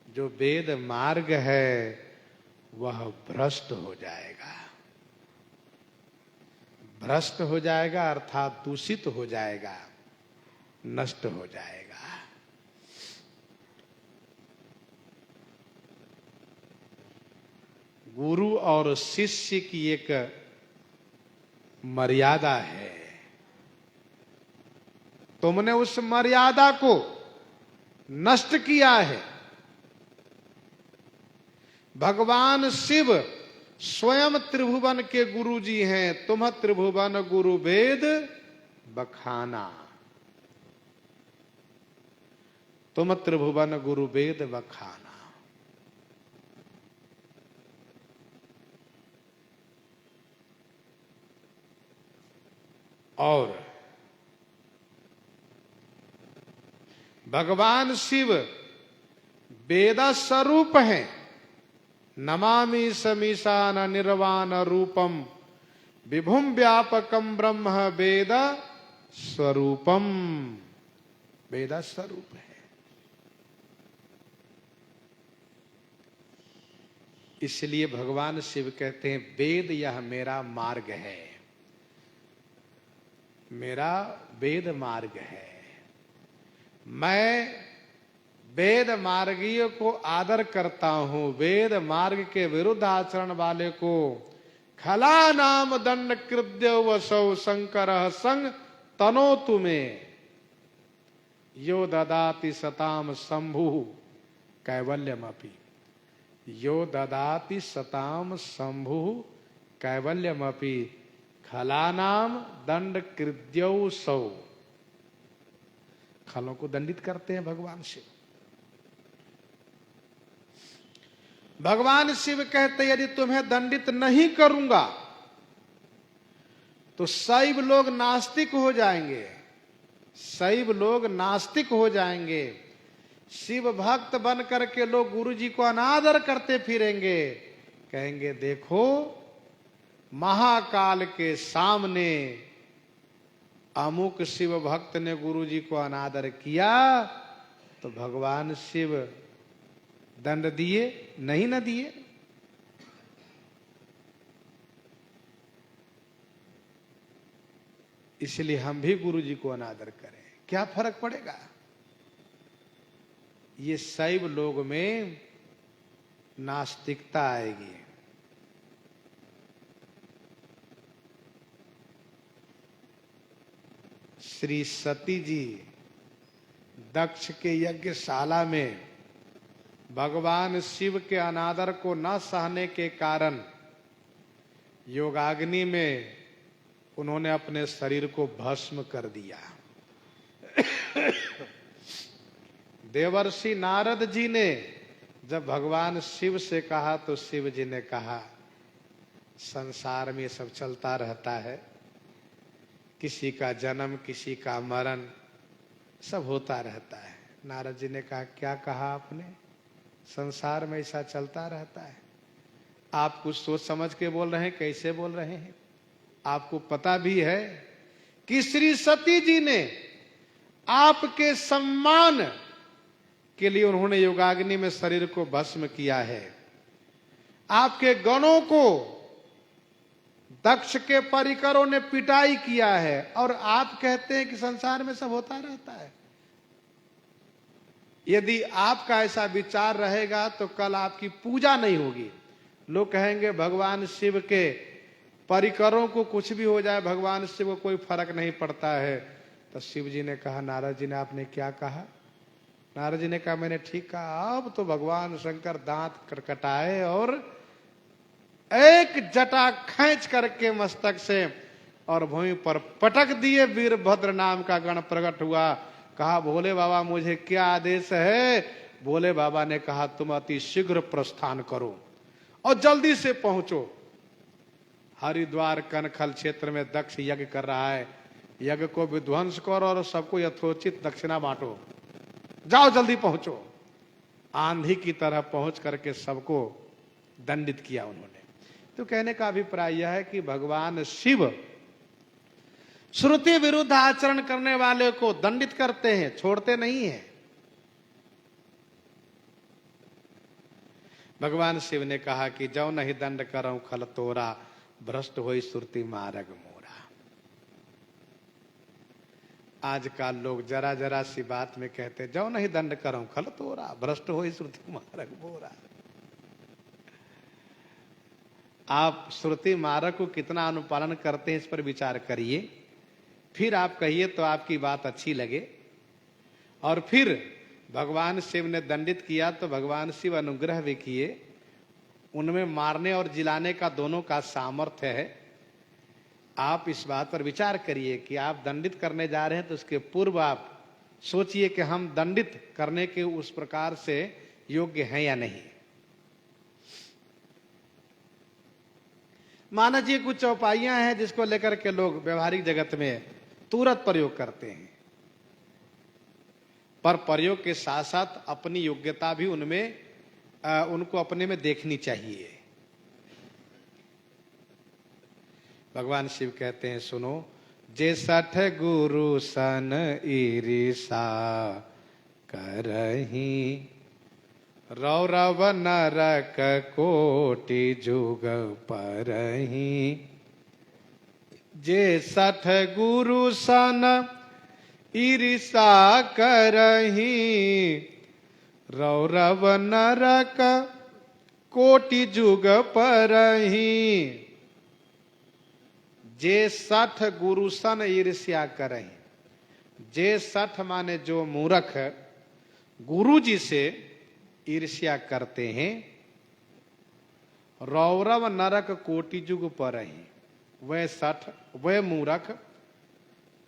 Speaker 1: जो वेद मार्ग है, वह भ्रष्ट हो जाएगा। भ्रष्ट हो जाएगा अर्थात दूषित हो जाएगा, नष्ट हो जाएगा। गुरु और शिष्य की एक मर्यादा है, तुमने उस मर्यादा को नष्ट किया है। भगवान शिव स्वयं त्रिभुवन के गुरु जी हैं। तुम त्रिभुवन गुरु वेद बखाना, तुम त्रिभुवन गुरु वेद बखाना। और भगवान शिव वेद स्वरूप हैं। नमामि समीशान निर्वाण रूपम विभुम व्यापकम ब्रह्म वेद स्वरूपम। वेद स्वरूप है, इसलिए भगवान शिव कहते हैं वेद यह मेरा मार्ग है, मेरा वेद मार्ग है। मैं वेद मार्गीय को आदर करता हूं। वेद मार्ग के विरुद्ध आचरण वाले को खला नाम दंड कृद्य वसौ शंकर संग तनो तुम्हें यो ददाति सताम शंभु कैवल्यमपि। यो ददाति सताम शंभु कैवल्यमपि खला नाम दंड कृद्यौ सौ। खलों को दंडित करते हैं भगवान शिव। भगवान शिव कहते यदि तुम्हें दंडित नहीं करूंगा तो शैव लोग नास्तिक हो जाएंगे, शैव लोग नास्तिक हो जाएंगे। शिव भक्त बन करके लोग गुरु जी को अनादर करते फिरेंगे, कहेंगे देखो महाकाल के सामने अमुक शिव भक्त ने गुरु जी को अनादर किया तो भगवान शिव दंड दिए नहीं न दिए। इसलिए हम भी गुरु जी को अनादर करें, क्या फर्क पड़ेगा। ये शैव लोग में नास्तिकता आएगी। श्री सती जी दक्ष के यज्ञशाला में भगवान शिव के अनादर को न सहने के कारण योगाग्नि में उन्होंने अपने शरीर को भस्म कर दिया। देवर्षि नारद जी ने जब भगवान शिव से कहा तो शिव जी ने कहा, संसार में सब चलता रहता है, किसी का जन्म किसी का मरण सब होता रहता है। नारद जी ने कहा, क्या कहा आपने, संसार में ऐसा चलता रहता है। आप कुछ सोच समझ के बोल रहे हैं, कैसे बोल रहे हैं। आपको पता भी है कि श्री सती जी ने आपके सम्मान के लिए उन्होंने योगाग्नि में शरीर को भस्म किया है। आपके गणों को दक्ष के परिकरों ने पिटाई किया है, और आप कहते हैं कि संसार में सब होता रहता है। यदि आपका ऐसा विचार रहेगा तो कल आपकी पूजा नहीं होगी। लोग कहेंगे भगवान शिव के परिकरों को कुछ भी हो जाए, भगवान शिव को कोई फर्क नहीं पड़ता है। तो शिव जी ने कहा, नारद जी ने आपने क्या कहा। नारद जी ने कहा, मैंने ठीक कहा। अब तो भगवान शंकर दांत कटकटाए और एक जटा खींच करके मस्तक से और भूमि पर पटक दिए। वीरभद्र नाम का गण प्रकट हुआ। कहा, भोले बाबा मुझे क्या आदेश है। भोले बाबा ने कहा, तुम अति शीघ्र प्रस्थान करो और जल्दी से पहुंचो। हरिद्वार कनखल क्षेत्र में दक्ष यज्ञ कर रहा है। यज्ञ को विध्वंस करो और सबको यथोचित दक्षिणा बांटो। जाओ जल्दी पहुंचो। आंधी की तरह पहुंच करके सबको दंडित किया उन्होंने। तो कहने का अभिप्राय यह है कि भगवान शिव श्रुति विरुद्ध आचरण करने वाले को दंडित करते हैं, छोड़ते नहीं हैं। भगवान शिव ने कहा कि जो नहीं दंड करऊं खल तोरा, भ्रष्ट होई सुरती मार्ग मोरा। आजकल लोग जरा जरा सी बात में कहते, जो नहीं दंड करऊं खल तोरा, भ्रष्ट होई सुरती मार्ग मोरा। आप श्रुति मार्ग को कितना अनुपालन करते हैं, इस पर विचार करिए। फिर आप कहिए तो आपकी बात अच्छी लगे। और फिर भगवान शिव ने दंडित किया तो भगवान शिव अनुग्रह भी किए। उनमें मारने और जिलाने का दोनों का सामर्थ्य है। आप इस बात पर विचार करिए कि आप दंडित करने जा रहे हैं तो उसके पूर्व आप सोचिए कि हम दंडित करने के उस प्रकार से योग्य हैं या नहीं। माना जी कुछ चौपाइयां हैं जिसको लेकर के लोग व्यवहारिक जगत में तुरंत प्रयोग करते हैं, पर प्रयोग के साथ साथ अपनी योग्यता भी उनमें उनको अपने में देखनी चाहिए। भगवान शिव कहते हैं, सुनो, जे सठ गुरु सन ईरिसा करही, रौरव नरक कोटि जुग परही। जे सठ गुरु सन ईरिसा करही, रौरव नरक कोटि जुग परही। जे सठ गुरु सन ईर्ष्या करही। जे सठ माने जो मूर्ख गुरु जी से ईर्ष्या करते हैं, रौरव नरक कोटि जुग परही। वह सठ, वह मूर्ख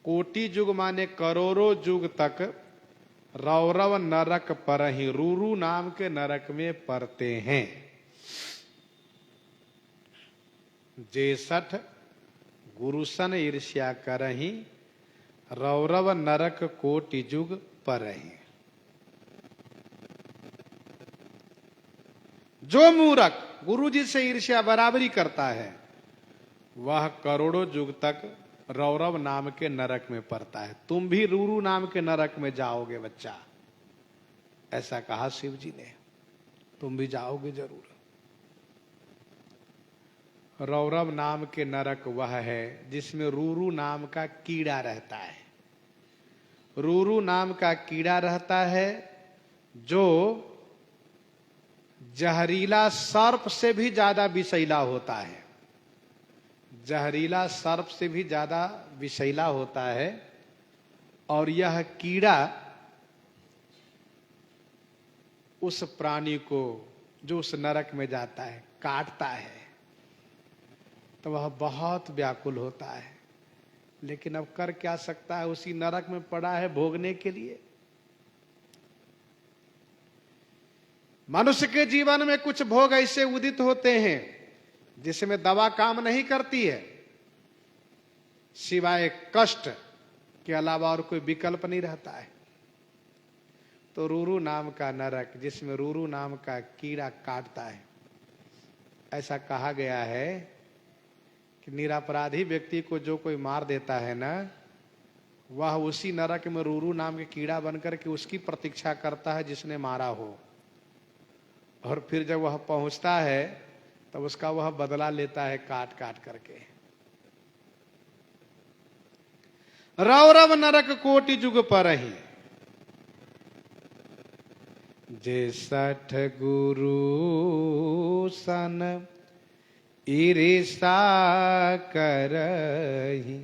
Speaker 1: कोटि जुग माने करोड़ों जुग तक रौरव नरक परही, रूरू नाम के नरक में पड़ते हैं। जे सठ गुरुसन ईर्ष्या करही, रौरव नरक कोटि जुग परही। जो मूर्ख गुरु जी से ईर्ष्या बराबरी करता है, वह करोड़ों युग तक रौरव नाम के नरक में पड़ता है। तुम भी रूरू नाम के नरक में जाओगे बच्चा, ऐसा कहा शिव जी ने। तुम भी जाओगे जरूर। रौरव नाम के नरक वह है जिसमें रूरू नाम का कीड़ा रहता है। रूरू नाम का कीड़ा रहता है जो जहरीला सर्प से भी ज्यादा विषैला होता है। जहरीला सर्प से भी ज्यादा विषैला होता है। और यह कीड़ा उस प्राणी को जो उस नरक में जाता है काटता है तो वह बहुत व्याकुल होता है, लेकिन अब कर क्या सकता है, उसी नरक में पड़ा है भोगने के लिए। मनुष्य के जीवन में कुछ भोग ऐसे उदित होते हैं जिसमें दवा काम नहीं करती है, सिवाय कष्ट के अलावा और कोई विकल्प नहीं रहता है। तो रूरू नाम का नरक जिसमें रूरू नाम का कीड़ा काटता है, ऐसा कहा गया है कि निरपराधी व्यक्ति को जो कोई मार देता है ना, वह उसी नरक में रूरू नाम के कीड़ा बनकर के उसकी प्रतीक्षा करता है जिसने मारा हो। और फिर जब वह पहुंचता है तब उसका वह बदला लेता है काट काट करके। रौरव नरक कोटि जुग परहि, जे सठ गुरु सन ईर्ष्या करहि।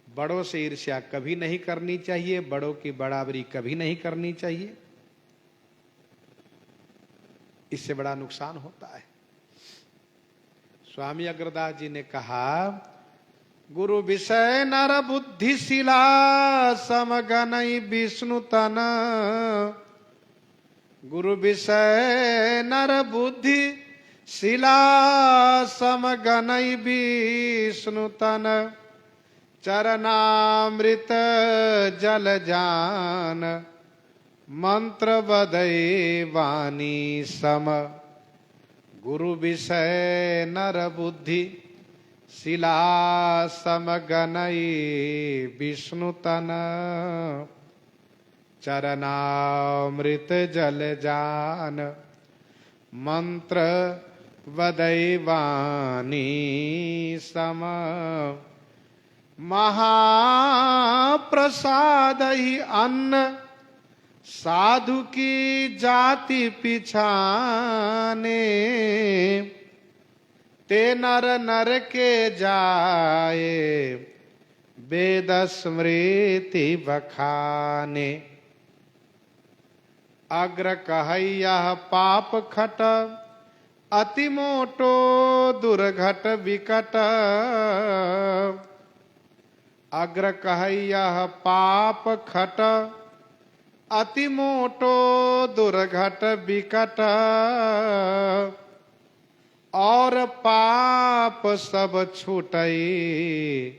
Speaker 1: बड़ों से ईर्ष्या कभी नहीं करनी चाहिए, बड़ों की बराबरी कभी नहीं करनी चाहिए, इससे बड़ा नुकसान होता है। स्वामी अग्रदास जी ने कहा, गुरु विषय नर बुद्धि शिला समगनई विष्णु तन। गुरु विषय नर बुद्धि शिला समगनई विष्णु तन। चरणामृत जल जान मंत्र बदई वाणी सम। गुरु विषय नर बुद्धि शिला समगनई विष्णु तन। चरणामृत जल जान मंत्र वदई वाणी सम। महाप्रसाद ही अन्न साधु की जाति पिछाने। ते नर नर के जाए वेद स्मृति बखाने। अग्र कहैया पाप खट अति मोटो दुर्घट विकट। अग्र कहैया पाप खट अति मोटो दुर्घट विकट। और पाप सब छूटई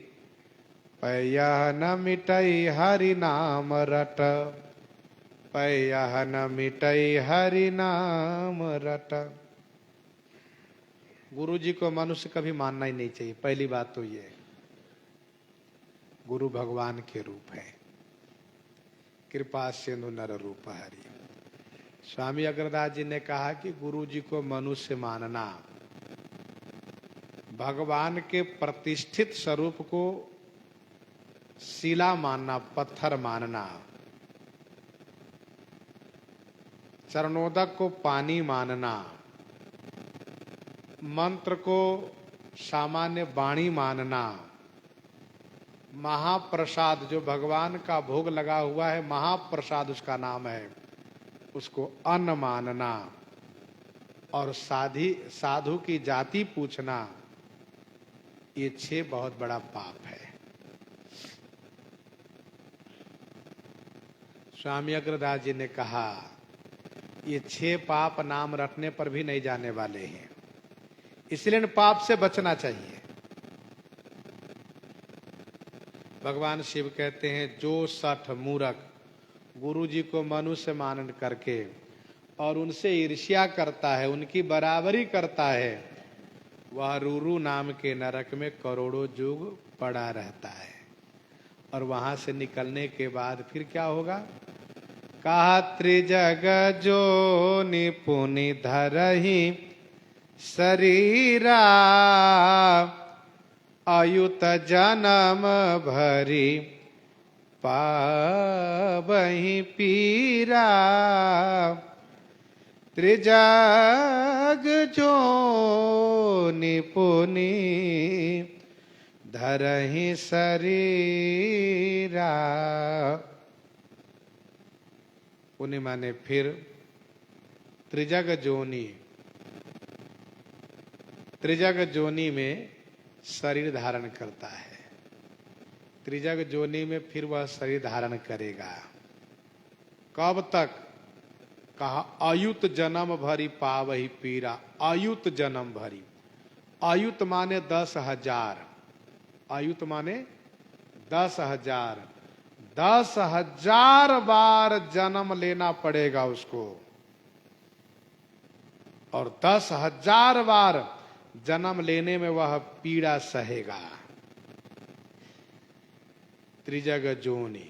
Speaker 1: पैयह न मिटई हरि नाम रट। पैयह न मिटई हरि नाम रट। गुरु जी को मनुष्य कभी मानना ही नहीं चाहिए। पहली बात तो ये, गुरु भगवान के रूप है। कृपा सिंधु नर रूप हरि। स्वामी अग्रदास जी ने कहा कि गुरु जी को मनुष्य मानना, भगवान के प्रतिष्ठित स्वरूप को शिला मानना, पत्थर मानना, चरणोदक को पानी मानना, मंत्र को सामान्य वाणी मानना, महाप्रसाद जो भगवान का भोग लगा हुआ है, महाप्रसाद उसका नाम है, उसको अन्न मानना, और साधु की जाति पूछना, ये 6 बहुत बड़ा पाप है। स्वामी अग्रदास जी ने कहा, ये 6 पाप नाम रटने पर भी नहीं जाने वाले हैं, इसलिए इन पाप से बचना चाहिए। भगवान शिव कहते हैं, जो सठ मूर्ख गुरु जी को मनुष्य मान करके और उनसे ईर्ष्या करता है, उनकी बराबरी करता है, वह रूरू नाम के नरक में करोड़ों युग पड़ा रहता है। और वहां से निकलने के बाद फिर क्या होगा? कहा त्रिजग जो निपुनि धरहि शरीरा अयुत जन्म भरी पावहि पीरा। त्रिजग जो निपुनि धरहि शरीरा। पुनि माने फिर, त्रिजग जोनी, त्रिजग जोनी में शरीर धारण करता है। त्रिजग जोनी में फिर वह शरीर धारण करेगा। कब तक? कहा अयुत जन्म भरी पावहि पीरा। अयुत जन्म भरी, अयुत माने 10,000, अयुत माने 10,000, 10,000 बार जन्म लेना पड़ेगा उसको, और 10,000 बार जन्म लेने में वह पीड़ा सहेगा। त्रिजग जोनी,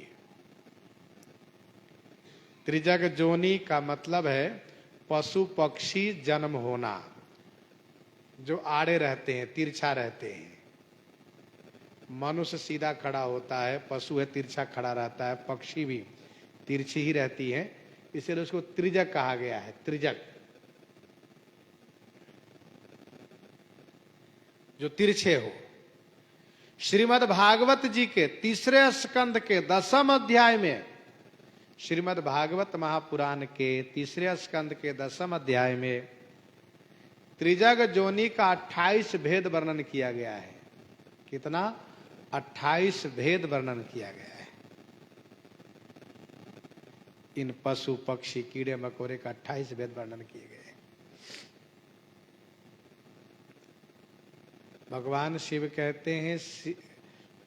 Speaker 1: त्रिजग जोनी का मतलब है पशु पक्षी जन्म होना, जो आड़े रहते हैं, तिरछा रहते हैं। मनुष्य सीधा खड़ा होता है, पशु है तिरछा खड़ा रहता है, पक्षी भी तिरछी ही रहती है, इसलिए उसको त्रिजग कहा गया है। त्रिजग जो तिरछे हो। श्रीमद् भागवत जी के 3 स्कंद के 10वें अध्याय में, श्रीमद् भागवत महापुराण के 3 स्कंद के 10वें अध्याय में त्रिजग जोनी का 28 भेद वर्णन किया गया है। कितना? 28 भेद वर्णन किया गया है। इन पशु पक्षी कीड़े मकोड़े का 28 भेद वर्णन किए गए। भगवान शिव कहते हैं,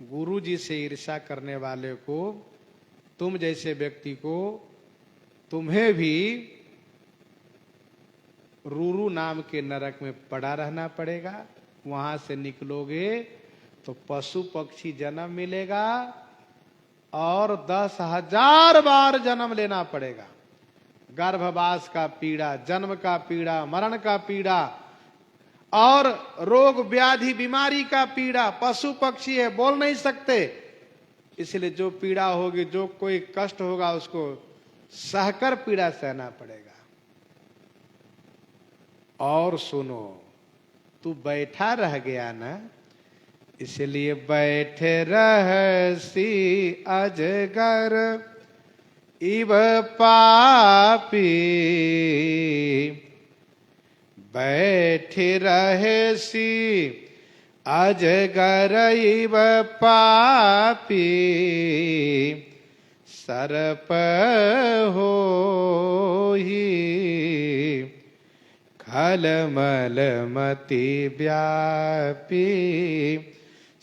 Speaker 1: गुरु जी से ईर्ष्या करने वाले को, तुम जैसे व्यक्ति को, तुम्हें भी रूरू नाम के नरक में पड़ा रहना पड़ेगा। वहां से निकलोगे तो पशु पक्षी जन्म मिलेगा और 10,000 बार जन्म लेना पड़ेगा। गर्भवास का पीड़ा, जन्म का पीड़ा, मरण का पीड़ा और रोग व्याधि बीमारी का पीड़ा। पशु पक्षी है, बोल नहीं सकते, इसलिए जो पीड़ा होगी, जो कोई कष्ट होगा, उसको सहकर पीड़ा सहना पड़ेगा। और सुनो, तू बैठा रह गया ना, इसलिए बैठे रहसी अजगर इव पापी। बैठे रहेसी अजगर इव पापी। सर्प होहि खलमल मति व्यापी।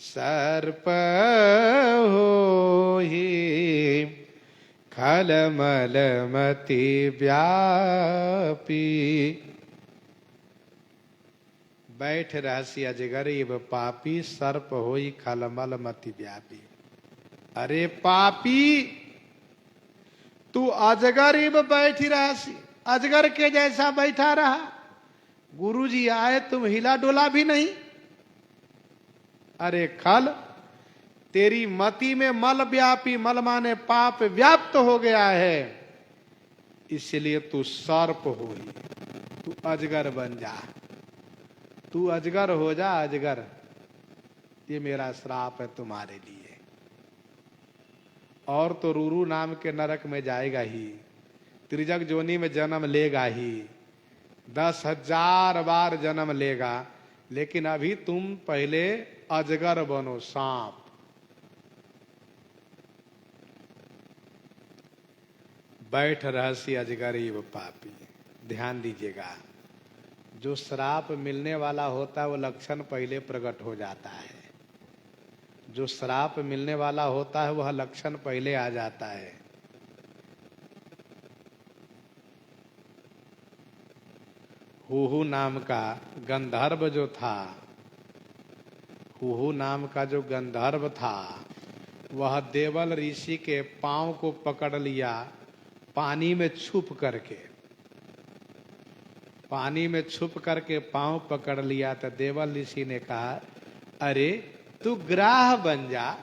Speaker 1: सर्प होहि खलमल मति व्यापी। बैठ रहसी अजगर इव पापी। सर्प होई खलमल मति व्यापी। अरे पापी, तू अजगर इव बैठी रहसी, अजगर के जैसा बैठा रहा। गुरुजी आए, तुम हिला डोला भी नहीं। अरे खल, तेरी मति में मल व्यापी, मल माने पाप व्याप्त हो गया है, इसलिए तू सर्प होई, तू अजगर बन जा। तू अजगर हो जा, अजगर। ये मेरा श्राप है तुम्हारे लिए। और तो रूरू नाम के नरक में जाएगा ही, त्रिजग जोनी में जन्म लेगा ही, 10,000 बार जन्म लेगा। लेकिन अभी तुम पहले अजगर बनो, सांप। बैठ रहसी अजगर इव पापी। ध्यान दीजिएगा, जो श्राप मिलने वाला होता है वो लक्षण पहले प्रकट हो जाता है। जो श्राप मिलने वाला होता है वह लक्षण पहले आ जाता है। हुहु नाम का गंधर्व जो था, हुहु नाम का जो गंधर्व था, वह देवल ऋषि के पांव को पकड़ लिया पानी में छुप करके, पानी में छुप करके पांव पकड़ लिया तो देवल ऋषि ने कहा, अरे तू ग्राह बन जा,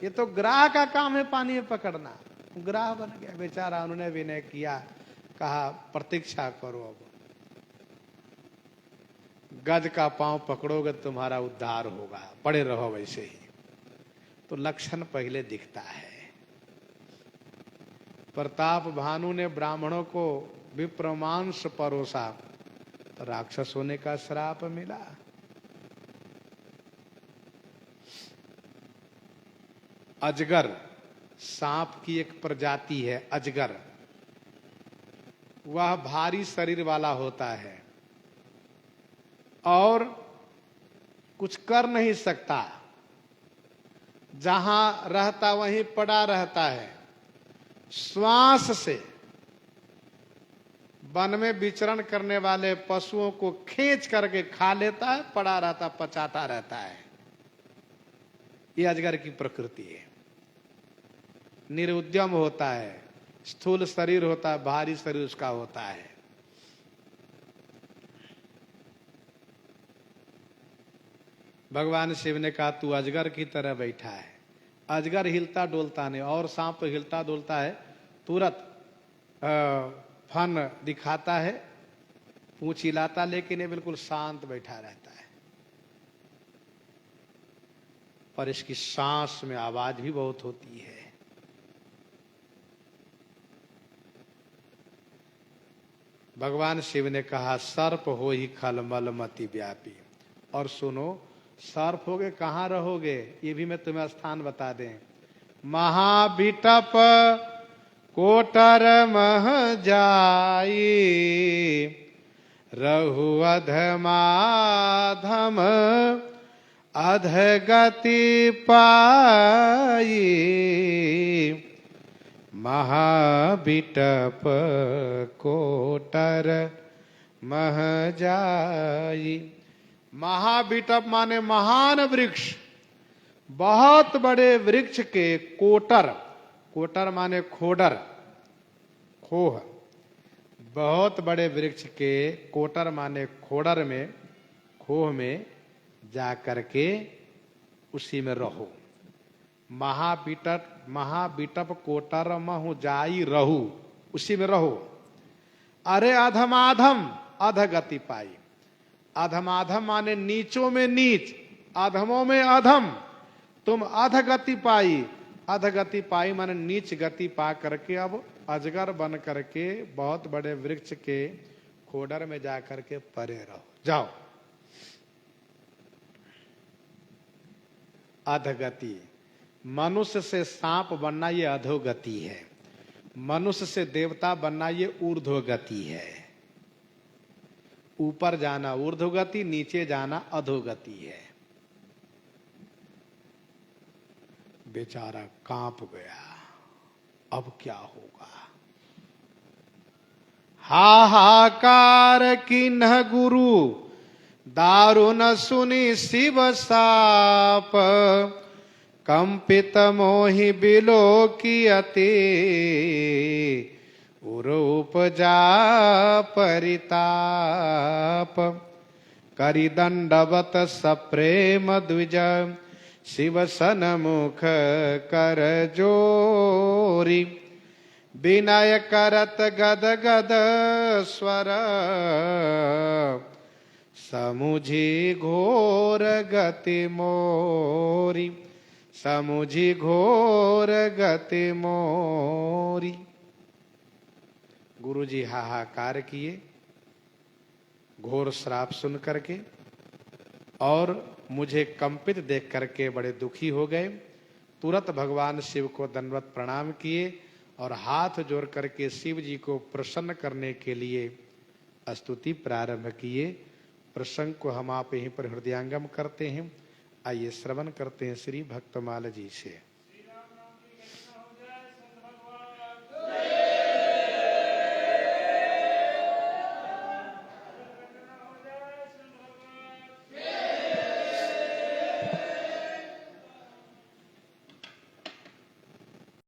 Speaker 1: ये तो ग्राह का काम है पानी में पकड़ना। ग्राह बन गया बेचारा, उन्होंने विनय किया, कहा प्रतीक्षा करो, अब गज का पांव पकड़ोगे तुम्हारा उद्धार होगा, पड़े रहो वैसे ही। तो लक्षण पहले दिखता है। प्रताप भानु ने ब्राह्मणों को विप्रमांस परोसा तो राक्षस होने का श्राप मिला। अजगर सांप की एक प्रजाति है अजगर, वह भारी शरीर वाला होता है और कुछ कर नहीं सकता, जहां रहता वहीं पड़ा रहता है। श्वास से वन में विचरण करने वाले पशुओं को खींच करके खा लेता है, पड़ा रहता, पचाता रहता है। ये अजगर की प्रकृति है। निरुद्यम होता है, स्थूल शरीर होता है, भारी शरीर उसका होता है। भगवान शिव ने कहा तू अजगर की तरह बैठा है। अजगर हिलता डोलता नहीं, और सांप तो हिलता डोलता है, तुरंत फन दिखाता है, पूंछ हिलाता, लेकिन ये बिल्कुल शांत बैठा रहता है। पर इसकी सांस में आवाज भी बहुत होती है। भगवान शिव ने कहा सर्प हो ही खलमल मति व्यापी। और सुनो, सर्प होगे कहाँ रहोगे, ये भी मैं तुम्हें स्थान बता दें। महाबिटप कोटर मह जाई, रहु अधमाधम अधगति पाई। महाबिटप कोटर मह जाई। महाबिटप माने महान वृक्ष, बहुत बड़े वृक्ष के कोटर, कोटर माने खोडर, खोह, बहुत बड़े वृक्ष के कोटर माने खोडर में, खोह में जा करके उसी में रहो। महाबिटप कोटर महु जाई रहू, उसी में रहो। अरे अधमाधम अधगति पाई। अधमाधम माने नीचों में नीच, अधमों में अधम, तुम अधगति पाई। अधगति पाई माने नीच गति पा करके अब अजगर बन करके बहुत बड़े वृक्ष के खोडर में जा करके परे रहो, जाओ। अधगति, मनुष्य से सांप बनना ये अधोगति है, मनुष्य से देवता बनना ये ऊर्ध्वगति है। ऊपर जाना ऊर्ध्वगति, नीचे जाना अधोगति है। बेचारा कांप गया, अब क्या होगा। हाहाकार किन्ह गुरु दारुण सुनी शिव साप, कंपित मोहि बिलोकियते उरूपजा परिताप। करि दंडवत सप्रेम द्विज शिव सन्मुख कर जोरी। विनय करत गद गद स्वर समुझी घोर गति मोरी। समुझी घोर गति मोरी। गुरुजी हाहाकार किए घोर श्राप सुन करके, और मुझे कंपित देख करके बड़े दुखी हो गए। तुरंत भगवान शिव को दंडवत प्रणाम किए और हाथ जोड़ करके शिव जी को प्रसन्न करने के लिए स्तुति प्रारंभ किए। प्रसंग को हम आप यहीं पर हृदयांगम करते हैं। आइए श्रवण करते हैं श्री भक्तमाल जी से।